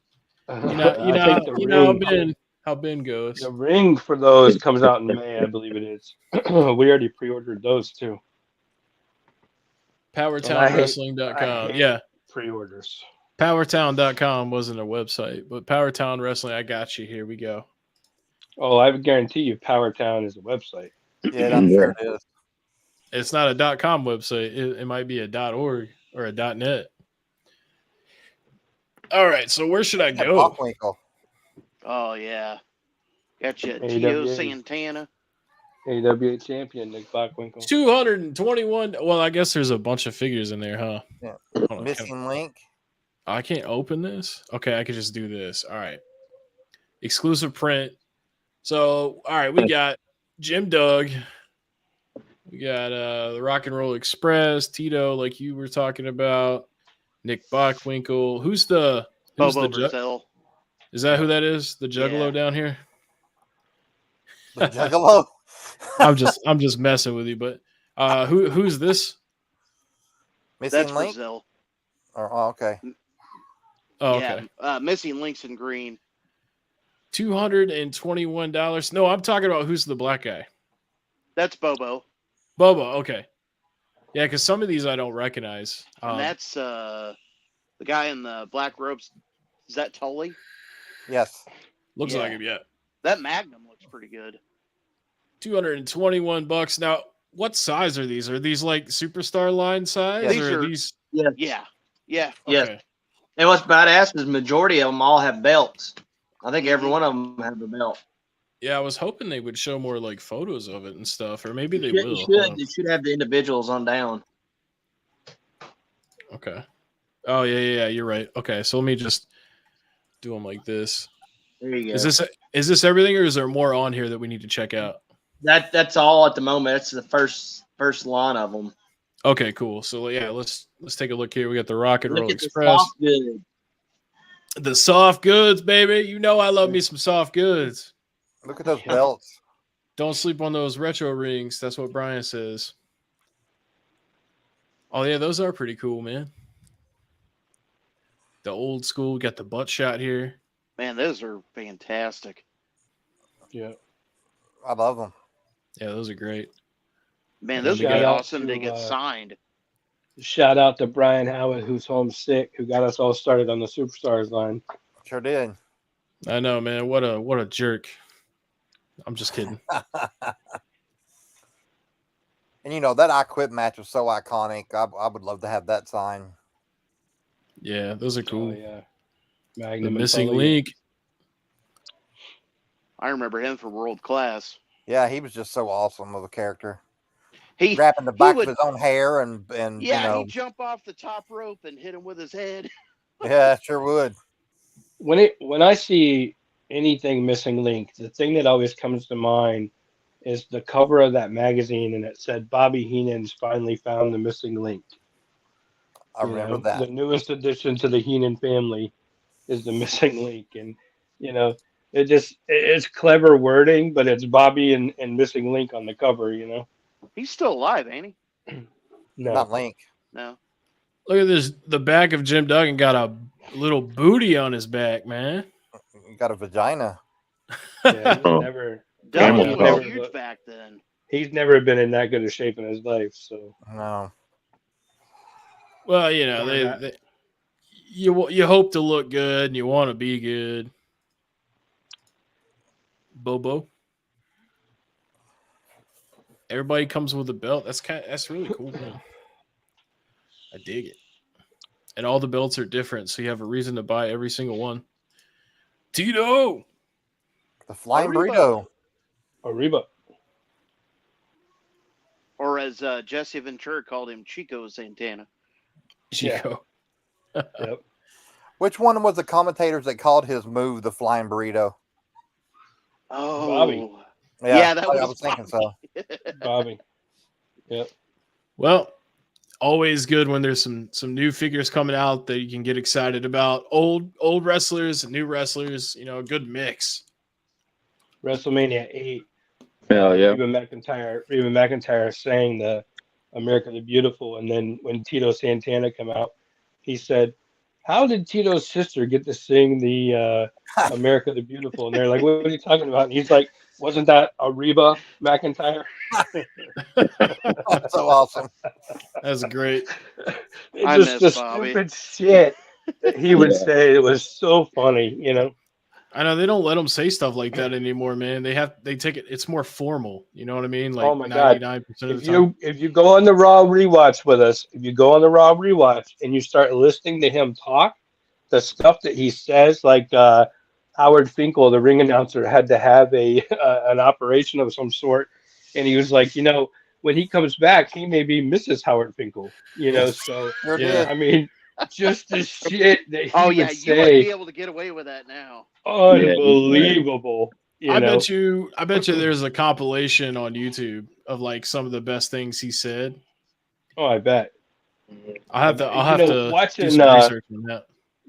You know, I think you know how Ben goes. the ring for those comes out in May, I believe it is. We already pre-ordered those too. PowerTownWrestling.com. Yeah, Pre-orders. PowerTown.com wasn't a website, but PowerTown Wrestling. I got you. Here we go. Oh, I would guarantee you, Power Town is a website. Yeah, I'm sure it is. It's not a .com website. It might be a .org or a .net. All right, so where should I That go? Bockwinkel. Oh yeah, got you, AWA. Tito Santana. AWA champion Nick Bockwinkel. 221. Well, I guess there's a bunch of figures in there, huh? Yeah. Hold on, Missing link. I can't open this. Okay, I can just do this. All right. Exclusive print. So, all right, we got Jim Doug. We got the Rock and Roll Express, Tito, like you were talking about, Nick Bockwinkel. Who's the Bobo ju- Brazil. Is that who that is? The Juggalo Yeah. down here? The Juggalo. I'm just messing with you, but who's this? Missing That's link. Brazil. Oh, okay. Oh, okay. Yeah, missing links in green. $221. No, I'm talking about who's the black guy. That's Bobo. Bobo, okay. Yeah, because some of these I don't recognize. And that's the guy in the black robes. Is that Tully? Yes. Looks yeah. like him, yeah. That Magnum looks pretty good. $221. Now, what size are these? Are these like superstar line size? These or are- these? Yeah. Yeah. Yeah. Yes. Okay. And what's badass is majority of them all have belts. I think every Mhm. one of them have a belt. Yeah, I was hoping they would show more like photos of it and stuff, or maybe they You will. should. You should have the individuals on down. Okay. Oh yeah. You're right. Okay, so let me just do them like this. There you go. Is this everything, or is there more on here that we need to check out? That's all at the moment. That's the first line of them. Okay, cool. So yeah, let's take a look here. We got the Rock and Look Roll at the Express, soft good. the soft goods, baby. You know I love me some soft goods. Look at those belts. Don't sleep on those retro rings. That's what Brian says. Oh yeah, those are pretty cool, man. The old school. Got the butt shot here. Man, those are fantastic. Yeah. I love them. Yeah, those are great. Man, those Shout would be out awesome to, to get signed. Shout out to Brian Howard, who's homesick, who got us all started on the Superstars line. Sure did. I know, man. What a jerk. I'm just kidding. And you know that I Quit match was so iconic. I would love to have that sign. Yeah, those are cool. Oh yeah, The Magnum and missing Tully. link. I remember him from World Class. Yeah, he was just so awesome of a character. He Wrapping the he back of would his own hair and yeah, he'd jump off the top rope and hit him with his head. yeah, sure would. When I see anything missing link, the thing that always comes to mind is the cover of that magazine, and it said Bobby Heenan's finally found the missing link. I remember The that. newest addition to the Heenan family is the missing link, and you know, it's clever wording, but it's Bobby and missing link on the cover. He's still alive, ain't he? No, Not Link. No. Look at this. The back of Jim Duggan got a little booty on his back, man. You got a vagina. yeah, he's Oh. never. Duggan Camel was toe. huge back then. He's never been in that good a shape in his life. So No. Well, Sorry, Matt. you hope to look good and you want to be good. Bobo. Everybody comes with a belt. That's really cool, man. I dig it. And all the belts are different, so you have a reason to buy every single one. Tito. The flying Arriba. burrito. Arriba. Or as Jesse Ventura called him, Chico Santana. Chico. Yep. Which one was the commentators that called his move the flying burrito? Oh. Bobby. Yeah, that I was was thinking so. Bobby. Yep. Well, always good when there's some new figures coming out that you can get excited about. Old wrestlers and new wrestlers, a good mix. WrestleMania 8. Hell yeah. Reba McIntyre sang the America the Beautiful, and then when Tito Santana came out, he said, "How did Tito's sister get to sing the America the Beautiful?" And they're like, "What are you talking about?" And he's like, "Wasn't that Reba McIntyre?" That's so awesome. That's great. I It's just miss the Bobby. stupid shit that he would Yeah. say. It was so funny. I know they don't let them say stuff like that anymore, man. They take it. It's more formal. You know what I mean? Like Oh my God. 99% of If the time. you go on the Raw rewatch with us, if you go on the Raw rewatch and you start listening to him talk, the stuff that he says, like Howard Finkel, the ring announcer, had to have a an operation of some sort, and he was like, when he comes back, he may be Mrs. Howard Finkel. So Sure Yeah. did. I mean, just the shit that he Oh would yeah, you wouldn't be say, able to get away with that now. unbelievable. I bet you there's a compilation on YouTube of like some of the best things he said. Oh, I bet. I'll have to do Watching. some research on that.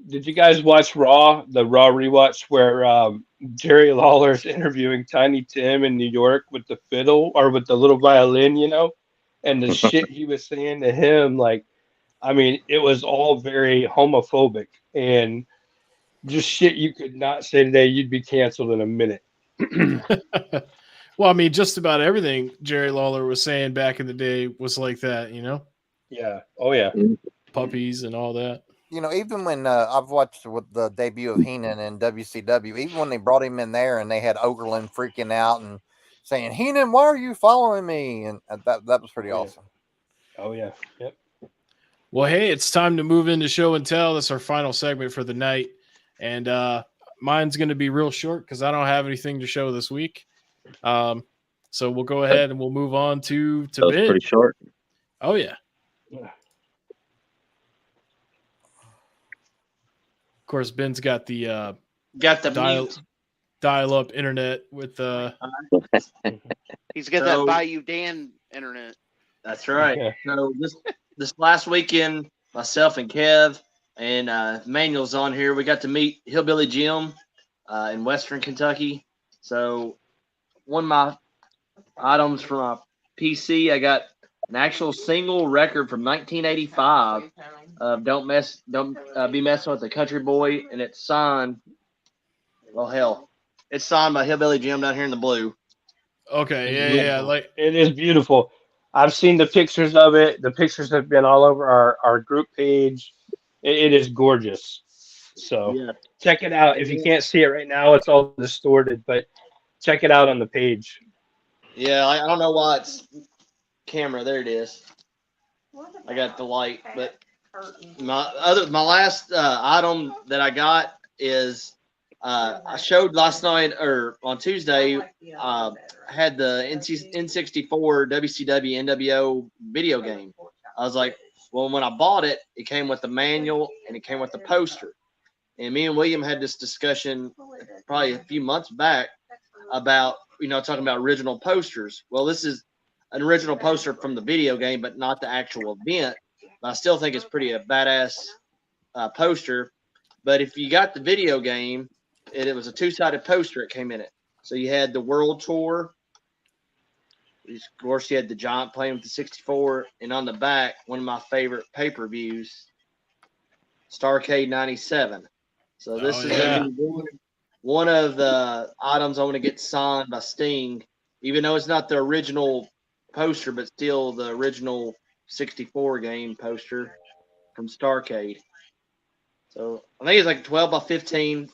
Did you guys watch the Raw rewatch where Jerry Lawler's interviewing Tiny Tim in New York with the fiddle or with the little violin, and the shit he was saying to him, like, I mean, it was all very homophobic and just shit you could not say today. You'd be canceled in a minute. Well, I mean, just about everything Jerry Lawler was saying back in the day was like that, Yeah. Oh yeah. puppies and all that. Even when I've watched with the debut of Heenan in WCW, even when they brought him in there and they had Okerlund freaking out and saying, "Heenan, why are you following me?" And that was pretty Oh, yeah. awesome. Oh yeah. Yep. Well, hey, it's time to move into show and tell. That's our final segment for the night. And mine's going to be real short because I don't have anything to show this week. So we'll go ahead and we'll move on to That was Ben. pretty short. Oh, yeah. Yeah. Of course, Ben's got the Got the mute. dial-up internet with He's got So- that Bayou Dan internet. That's right. Yeah. So this last weekend, myself and Kev and Manuel's on here. We got to meet Hillbilly Jim in Western Kentucky. So one of my items from my PC, I got an actual single record from 1985 of "Don't Be Messing with the Country Boy," and it's signed. Well, hell, it's signed by Hillbilly Jim down here in the blue. okay, It's yeah. beautiful. Like It is beautiful. I've seen the pictures of it. The pictures have been all over our group page. It is gorgeous. So Yeah. check it out. If you can't see it right now, it's all distorted, but check it out on the page. Yeah, I don't know why it's camera. There it is. I got the light, but my last item that I got is I showed last night or on Tuesday. I had the N64 WCW NWO video game. I was like, well, when I bought it, it came with the manual and it came with the poster. And me and William had this discussion probably a few months back about, talking about original posters. Well, this is an original poster from the video game, but not the actual event. But I still think it's pretty a badass poster. But if you got the video game, it was a two-sided poster. It came in it. So you had the World Tour. Of course, you had the Giant playing with the 64. And on the back, one of my favorite pay-per-views, Starrcade 97. So this is gonna be one of the items I want to get signed by Sting, even though it's not the original poster, but still the original 64 game poster from Starrcade. So I think it's like 12 by 15, a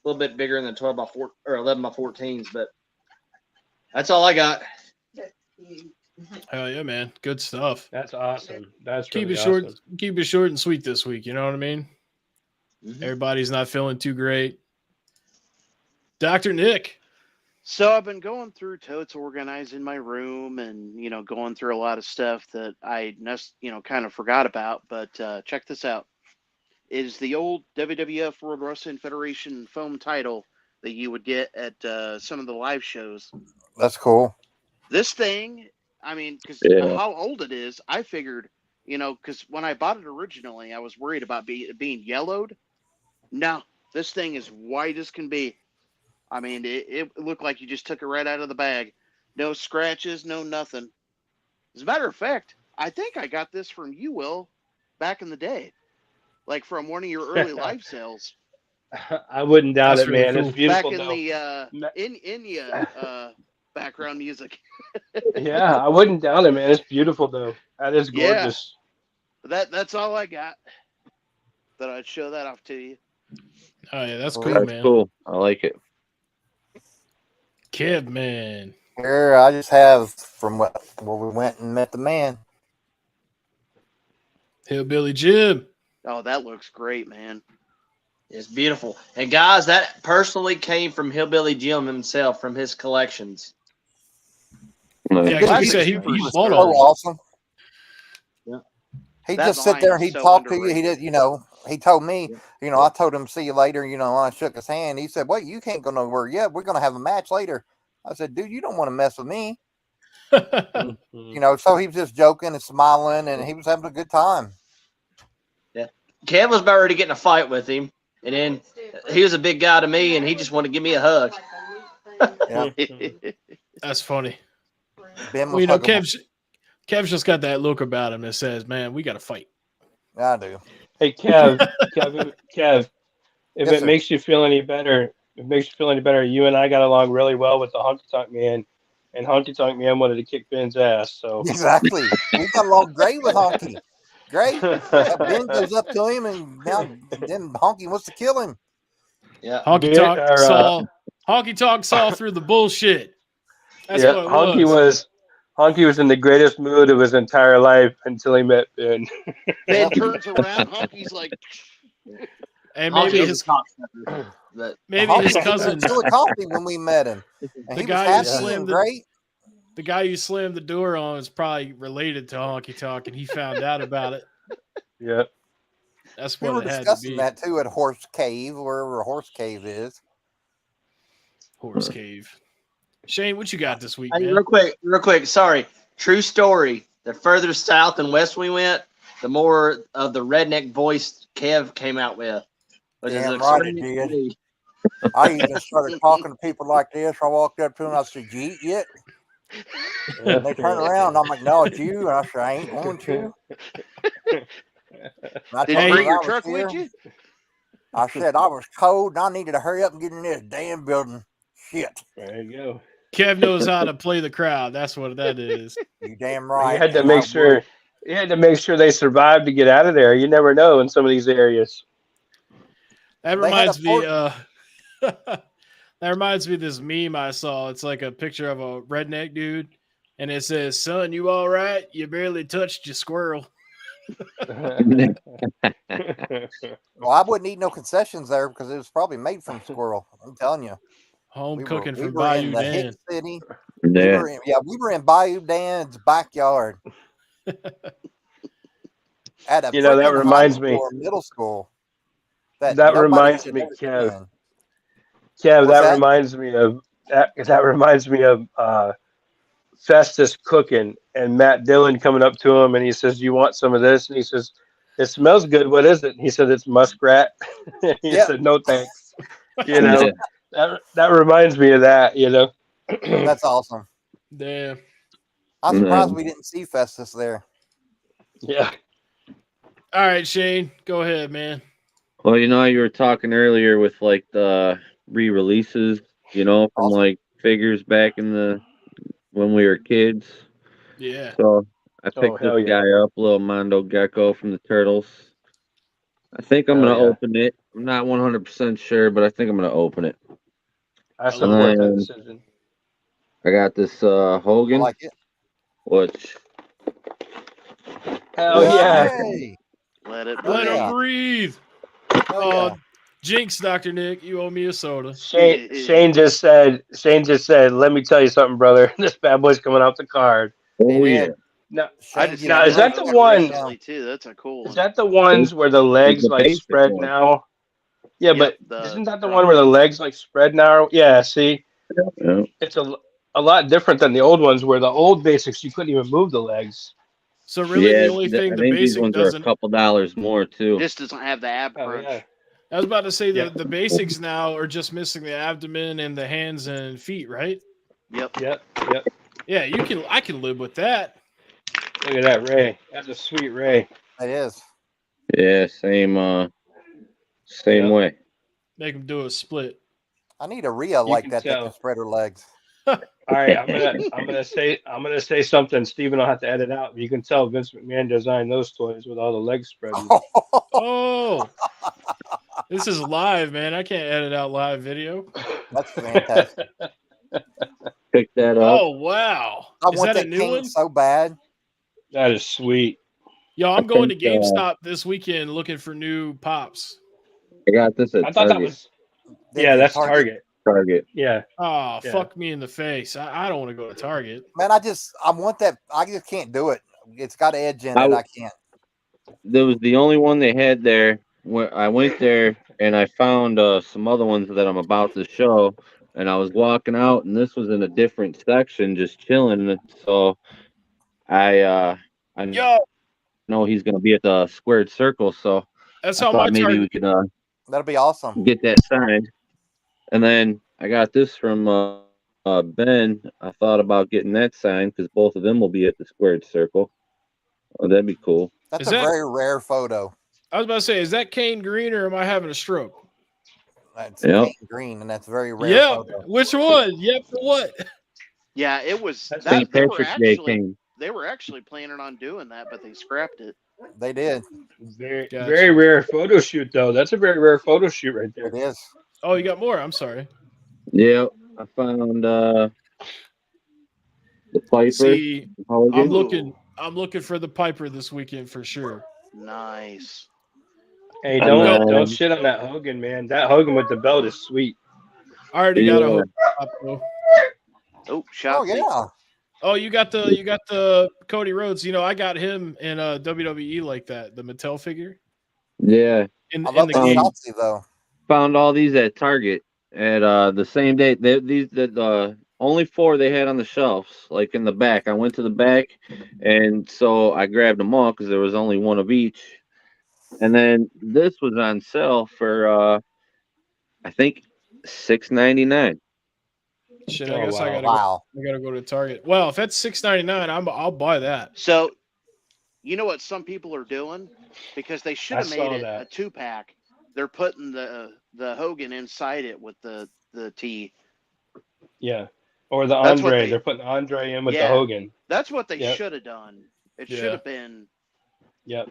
little bit bigger than 12 by 4 or 11 by 14s, but that's all I got. Hell yeah, man. Good stuff. That's awesome. That's Keep really it short. awesome. Keep it short and sweet this week. You know what I mean? Mhm. Everybody's not feeling too great. Dr. Nick. So I've been going through totes, organizing my room, and going through a lot of stuff that I kind of forgot about. But check this out: it is the old WWF World Wrestling Federation foam title that you would get at some of the live shows. That's cool. This thing, I mean, because Yeah. how old it is, I figured, because when I bought it originally, I was worried about being yellowed. No, this thing is white as can be. I mean, it looked like you just took it right out of the bag. No scratches, no nothing. As a matter of fact, I think I got this from you, Will, back in the day, like from one of your early live sales. I wouldn't doubt That's it, really man. cool. It's beautiful, back in though. the Inya background music. Yeah, I wouldn't doubt it, man. It's beautiful, though. That is Yeah. gorgeous. That's all I got. That I'd show that off to you. Oh yeah, that's Well, cool, That's man. cool. I like it. Kev, man. Here, I just have from where we went and met the man. Hillbilly Jim. Oh, that looks great, man. It's beautiful. And guys, that personally came from Hillbilly Jim himself from his collections. Nice. Yeah, 'cause Well, he said he super bought So all this. awesome. Yeah. He'd That just sit line there is and he'd so talk to you. He underrated. did, he told me, Yeah. I told him see you later, I shook his hand. He said, "Wait, you can't go nowhere yet. We're gonna have a match later." I said, "Dude, you don't want to mess with me." Mhm. So he was just joking and smiling and he was having a good time. Kev was about ready to get in a fight with him. And then he was a big guy to me, and he just wanted to give me a hug. Yeah. That's funny. Ben Well, was hugging. Kev's just got that look about him that says, "Man, we got to fight." I do. Hey, Kev, if Yes, it sir. makes you feel any better, you and I got along really well with the Honky Tonk Man, and Honky Tonk Man wanted to kick Ben's ass. So Exactly. We got along great with Honky. Great. Ben goes up to him and now then Honky wants to kill him. Yeah. Honky Ben- Tonk or, saw through the bullshit. That's yeah, what it Honky was in the greatest mood of his entire life until he met Ben. Ben turns around, Honky's like, And Honky maybe was his a cocksucker, but maybe his Honky cousin, chili coffee when we met him. And The he was guy who happy slammed and the- great. the guy you slammed the door on, is probably related to Honky Tonk, and he found out about it. Yeah. That's We what were it had to discussing be. that too at Horse Cave, wherever Horse Cave is. Horse Cave. Shane, what you got this week, hey, man? real quick. Sorry. True story. The further south and west we went, the more of the redneck voice Kev came out with. Which is Damn right it extremely did. funny. I even started talking to people like this. I walked up to them. I said, "You eat yet?" And they turned around. And I'm like, "No, it's you." And I said, "I ain't going to." And I did told you them bring your I was truck here. with you? I said I was cold and I needed to hurry up and get in this damn building. Shit. There you go. Kev knows how to play the crowd. That's what that is. You damn You right. had to And make I sure. would. You had to make sure they survived to get out of there. You never know in some of these areas. That They had a reminds me. That reminds me of this meme I saw. It's like a picture of a redneck dude, and it says, "Son, you all right? You barely touched your squirrel." Well, I wouldn't eat no concessions there because it was probably made from squirrel. I'm telling you. Home We were cooking we from were in Bayou the Hick Dan. City. Yeah. We were in Bayou Dan's backyard at a You know, that freaking high reminds school me. or middle school that That nobody reminds should me, ever Kev. attend. Kev, What's that that? reminds me of that reminds me of Festus cooking and Matt Dillon coming up to him and he says, "Do you want some of this?" And he says, "It smells good. What is it?" And he said, "It's muskrat." He Yep, said, "No thanks." You Yeah. know, that reminds me of that. You know. that's awesome. Damn. I'm surprised No. we didn't see Festus there. Yeah. All right, Shane, go ahead, man. Well, you were talking earlier with like the re-releases, from Awesome. like figures back in the when we were kids. Yeah. So I Oh picked this hell yeah. guy up, little Mondo Gecko from the Turtles. I think I'm Hell gonna yeah. open it. I'm not 100% sure, but I think I'm gonna open it. I I And love it. support that then decision. I got this I Hogan, like it. which Hell let's see. yeah. Yay! Let it Oh Let breathe. him yeah! breathe. Oh yeah! Jinx, Dr. Nick, you owe me a soda. Shane just said, "Let me tell you something, brother. This bad boy's coming off the card." He Oh yeah, did. Now, I Shane just giving now is got one great of that the those tips right one? now. recently too. That's a cool Is one. that the ones where the legs the like basic spread one. now? Yeah, Yep, but the isn't that the one drop. where the legs like spread now? Yeah. See, Yeah. it's a lot different than the old ones where the old basics you couldn't even move the legs. So really the Yeah, only thing I the think these basic ones are a doesn't couple dollars more too. Just doesn't have the ab Oh crunch. yeah. I was about to say Yeah. the basics now are just missing the abdomen and the hands and feet, right? Yep. Yep. Yep. Yeah, I can live with that. Look at that Ray. That's a sweet Ray. It is. Yeah, same Yep. way. Make him do a split. I need a Rhea You like can that that can tell. spread her legs. All right, I'm gonna say something. Steven will have to edit out. You can tell Vince McMahon designed those toys with all the legs spreading. Oh, this is live, man. I can't edit out live video. That's fantastic. Pick that up. Oh wow. I Is want that a that new cane one? so bad. That is sweet. Yo, I I'm going to think GameStop this weekend looking for new pops. I got this at I thought that Target. was Did you that's Target? Target. Target. Yeah. Oh, Yeah. fuck me in the face. I don't want to go to Target. Man, I want that. I just can't do it. It's got edge in I it. w- I can't. There was the only one they had there. Where I went there and I found some other ones that I'm about to show. And I was walking out, and this was in a different section, just chilling. So I Yo, know he's gonna be at the squared circle. So that's I how my thought maybe Target. we could That'll be awesome. get that signed. And then I got this from Ben. I thought about getting that signed because both of them will be at the squared circle. Oh, that'd be cool. That's Is a that? very rare photo. I was about to say, is that Kane Green or am I having a stroke? That's Yep. Kane Green, and that's a very rare Yep. photo. Which one? Yep. For what? Yeah, it was That's that St. they were Patrick's Day actually came. planning on doing that, but they scrapped it. They did. Very Gotcha. rare photo shoot though. That's a very rare photo shoot right there. It is. Oh, you got more. I'm sorry. Yep. I found the Piper. See, Hogan. I'm looking for the Piper this weekend for sure. Nice. Hey, And don't shit on that Hogan, man. That Hogan with the belt is sweet. I already got a Yeah. hook up, though. Oh, Oh shot. yeah. Oh, you got the Cody Rhodes. You know, I got him in WWE like that, the Mattel figure Yeah. in I love the the game. Shotzi though. Found all these at Target at the same day. The only 4 they had on the shelves, like in the back. I went to the back, and so I grabbed them all because there was only one of each. And then this was on sale for I think $6.99. Shit, I Oh guess I wow. gotta Wow. go. I gotta go to Target. Well, if that's $6.99, I'll buy that. So, you know what some people are doing because they should I have made saw it that. a 2-pack. They're putting the Hogan inside it with the T. Yeah. Or the That's what Andre. they- They're putting Andre in with the Yeah. Hogan. That's what they Yep. should have done. It Yeah. should have been. Yep.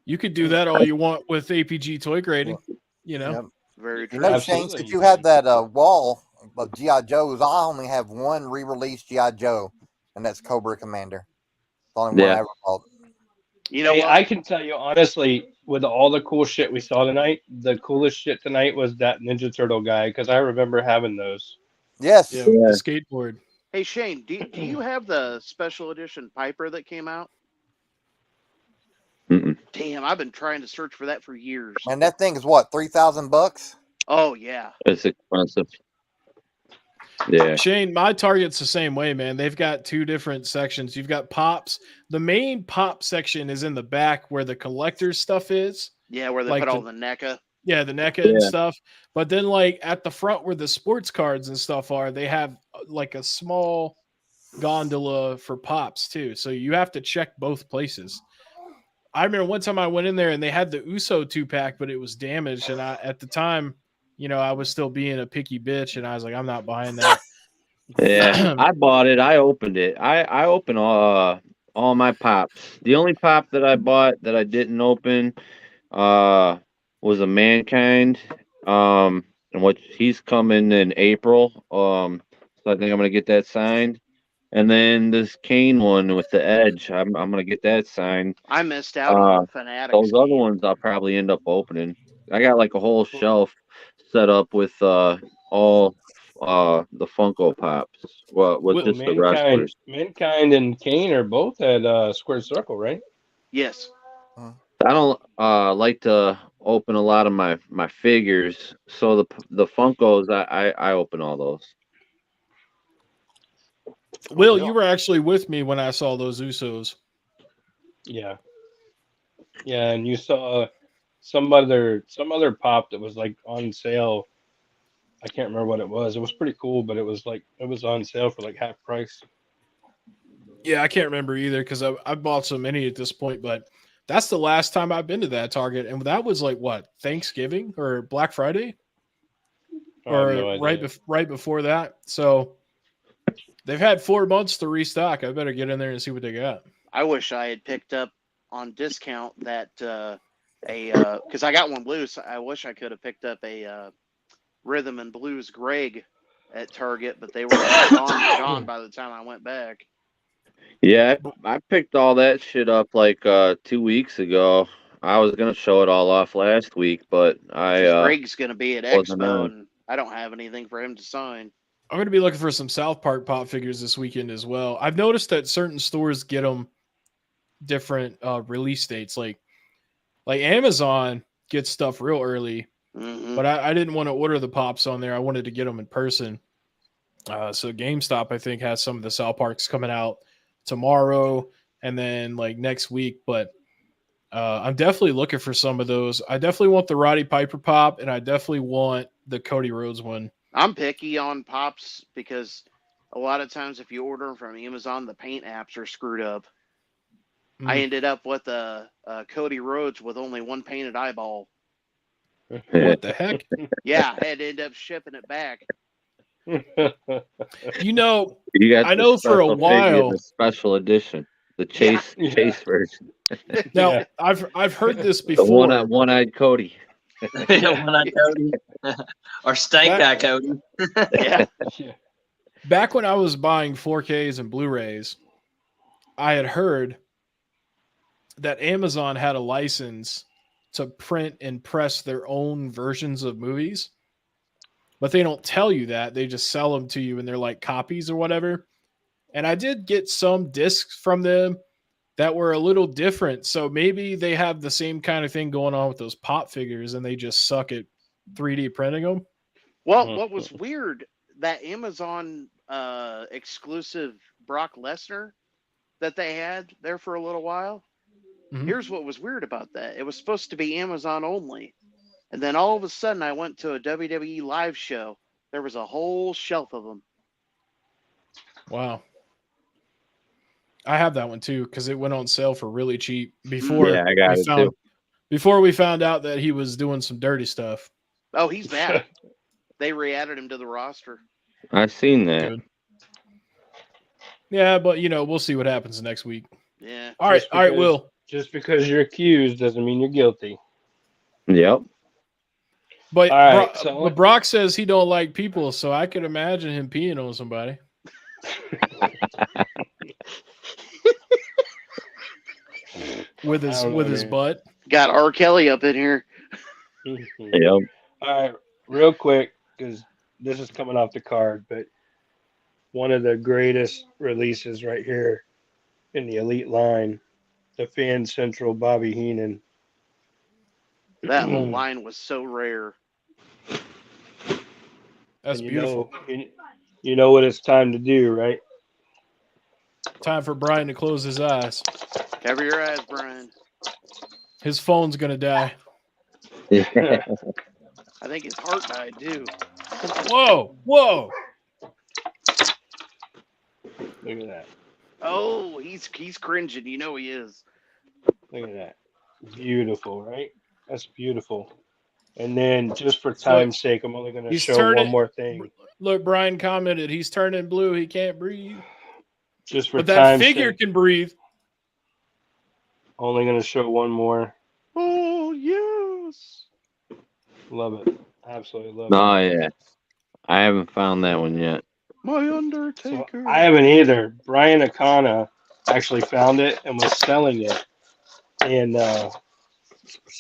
You could do that all you want with APG toy grading. You know, Yep. Very You true. know, Absolutely, Shane, since you you had can. that wall of GI Joes, I only have one re-released GI Joe, and that's Cobra Commander. It's the only one I Yeah. ever bought. You know Hey, what? I can tell you honestly, with all the cool shit we saw tonight, the coolest shit tonight was that Ninja Turtle guy because I remember having those. Yes. Yeah, Yeah. the skateboard. Hey Shane, do you have the special edition Piper that came out? Mm-mm. Damn, I've been trying to search for that for years. And that thing is what, $3,000? Oh yeah. It's expensive. Yeah. Shane, my Target's the same way, man. They've got two different sections. You've got pops. The main pop section is in the back where the collector's stuff is. Yeah, where they Like put all the- the NECA. Yeah, the NECA and Yeah. stuff. But then, like at the front where the sports cards and stuff are, they have like a small gondola for pops too. So you have to check both places. I remember one time I went in there and they had the Uso 2-pack, but it was damaged. And I, at the time, I was still being a picky bitch, and I was like, I'm not buying that. Yeah. I bought it. I opened it. I opened all my pops. The only pop that I bought that I didn't open was a Mankind. And what he's coming in April. So I think I'm gonna get that signed. And then this Kane one with the Edge, I'm gonna get that signed. I missed out on the Fanatics. Those other game. ones I'll probably end up opening. I got like a whole shelf set up with all the Funko Pops. Well, with Well, just the Mankind, wrestlers. Mankind, and Kane are both at Squared Circle, right? Yes. I don't like to open a lot of my figures, so the Funkos I open all those. Will, deal. you were actually with me when I saw those Usos. Yeah, yeah, and you saw some other pop that was like on sale. I can't remember what it was. It was pretty cool, but it was on sale for like half price. Yeah, I can't remember either because I've bought so many at this point, but that's the last time I've been to that Target. And that was like what, Thanksgiving or Black Friday? I have Or no idea. right before that. So they've had 4 months to restock. I better get in there and see what they got. I wish I had picked up on discount that because I got one loose. I wish I could have picked up a Rhythm and Blues Greg at Target, but they were gone by the time I went back. Yeah, I picked all that shit up like 2 weeks ago. I was gonna show it all off last week, but Greg's going to be at wasn't Expo, on. and I don't have anything for him to sign. I'm going to be looking for some South Park pop figures this weekend as well. I've noticed that certain stores get them different release dates. Like Amazon gets stuff real early, Mhm. but I didn't want to order the pops on there. I wanted to get them in person. So GameStop, I think, has some of the South Parks coming out tomorrow and then like next week. But I'm definitely looking for some of those. I definitely want the Roddy Piper pop, and I definitely want the Cody Rhodes one. I'm picky on pops because a lot of times if you order them from Amazon, the paint apps are screwed up. I ended up with a Cody Rhodes with only one painted eyeball. What the heck? Yeah, I had to end up shipping it back. You know, You got I the know for a special figure, while. the special edition, the chase version, Now Yeah. I've heard this the before. one-eyed Cody. One-eyed Cody. Or Stank Eye Cody. Yeah. Yeah. Back when I was buying 4Ks and Blu-rays, I had heard that Amazon had a license to print and press their own versions of movies, but they don't tell you that. They just sell them to you and they're like copies or whatever. And I did get some discs from them that were a little different. So maybe they have the same kind of thing going on with those pop figures and they just suck at 3D printing them. Well, what was weird, that Amazon exclusive Brock Lesnar that they had there for a little while. Mhm. Here's what was weird about that. It was supposed to be Amazon only. And then all of a sudden I went to a WWE live show. There was a whole shelf of them. Wow. I have that one too because it went on sale for really cheap before Yeah, I got it too. before we found out that he was doing some dirty stuff. Oh, he's back. They re-added him to the roster. I seen that. Good. Yeah, but we'll see what happens next week. Yeah. All right, Will. Just because you're accused doesn't mean you're guilty. Yep. But All right, so but Brock says he don't like people, so I could imagine him peeing on somebody. with I his don't know, with his man. butt. Got R. Kelly up in here. Yep. All right, real quick, because this is coming off the card, but one of the greatest releases right here in the elite line, the Fan Central Bobby Heenan. That whole line was so rare. That's And beautiful. You know what it's time to do, right? Time for Brian to close his eyes. Cover your eyes, Brian. His phone's gonna die. Yeah. I think his heart died too. Whoa, whoa! Look at that. Oh, he's cringing. You know he is. Look at that. Beautiful, right? That's beautiful. And then just for time's sake, I'm only going to He's show turning. one more thing. Look, Brian commented he's turning blue. He can't breathe. Just for But that time's figure sake, can breathe. only going to show one more. Oh yes. Love it. Absolutely love it. Oh yeah. I haven't found that one yet. My So Undertaker. I haven't either. Brian Akana actually found it and was selling it, and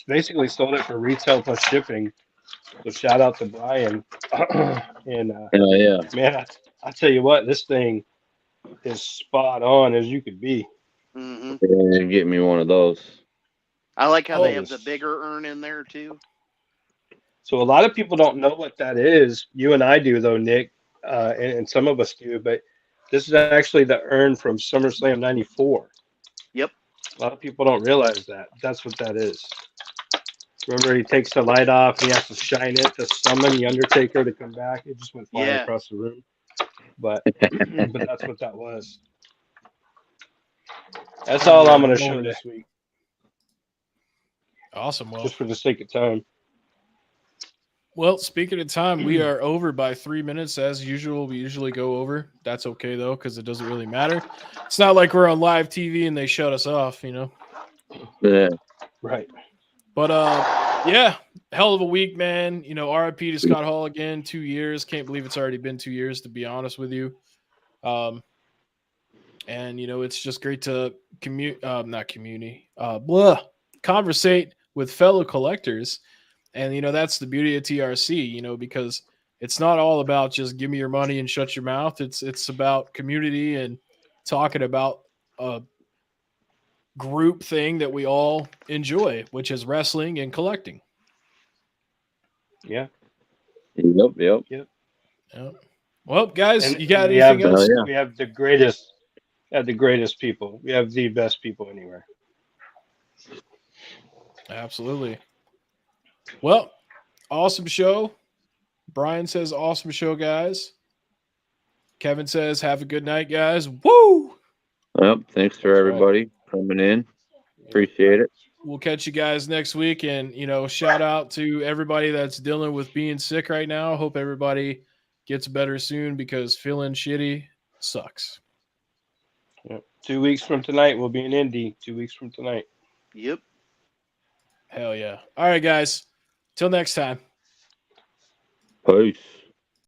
basically sold it for retail plus shipping. So shout out to Brian. And Oh yeah. man, I tell you what, this thing is spot on as you could be. hmm Yeah, get me one of those. I like how they Oh, have the bigger urn in there too. So a lot of people don't know what that is. You and I do, though, Nick, and some of us do. But this is actually the urn from SummerSlam '94. Yep. A lot of people don't realize that. That's what that is. Remember, he takes the light off. And he has to shine it to summon the Undertaker to come back. It just went flying Yeah. across the room. But that's what that was. That's all I'm going to show this week, Awesome. Well, just for the sake of time. Well, speaking of time, we are over by 3 minutes as usual. We usually go over. That's okay though, because it doesn't really matter. It's not like we're on live TV and they shut us off, you know. Yeah. Right. But yeah, hell of a week, man. You know, RIP to Scott Hall again. 2 years. Can't believe it's already been 2 years, to be honest with you. And you know, it's just great to conversate with fellow collectors. And, you know, that's the beauty of TRC, you know, because it's not all about just give me your money and shut your mouth. It's about community and talking about a group thing that we all enjoy, which is wrestling and collecting. Yeah. Yep. Yeah. Well, guys, And you got we have anything else? yeah. We have the greatest people. We have the best people anywhere. Absolutely. Well, awesome show. Brian says awesome show, guys. Kevin says have a good night, guys. Woo! Yep. Thanks for That's right. everybody coming in. Appreciate it. We'll catch you guys next week. And, you know, shout out to everybody that's dealing with being sick right now. Hope everybody gets better soon because feeling shitty sucks. Yep. 2 weeks from tonight, we'll be in Indy. 2 weeks from tonight. Yep. Hell yeah. All right, guys. Till next time. Peace.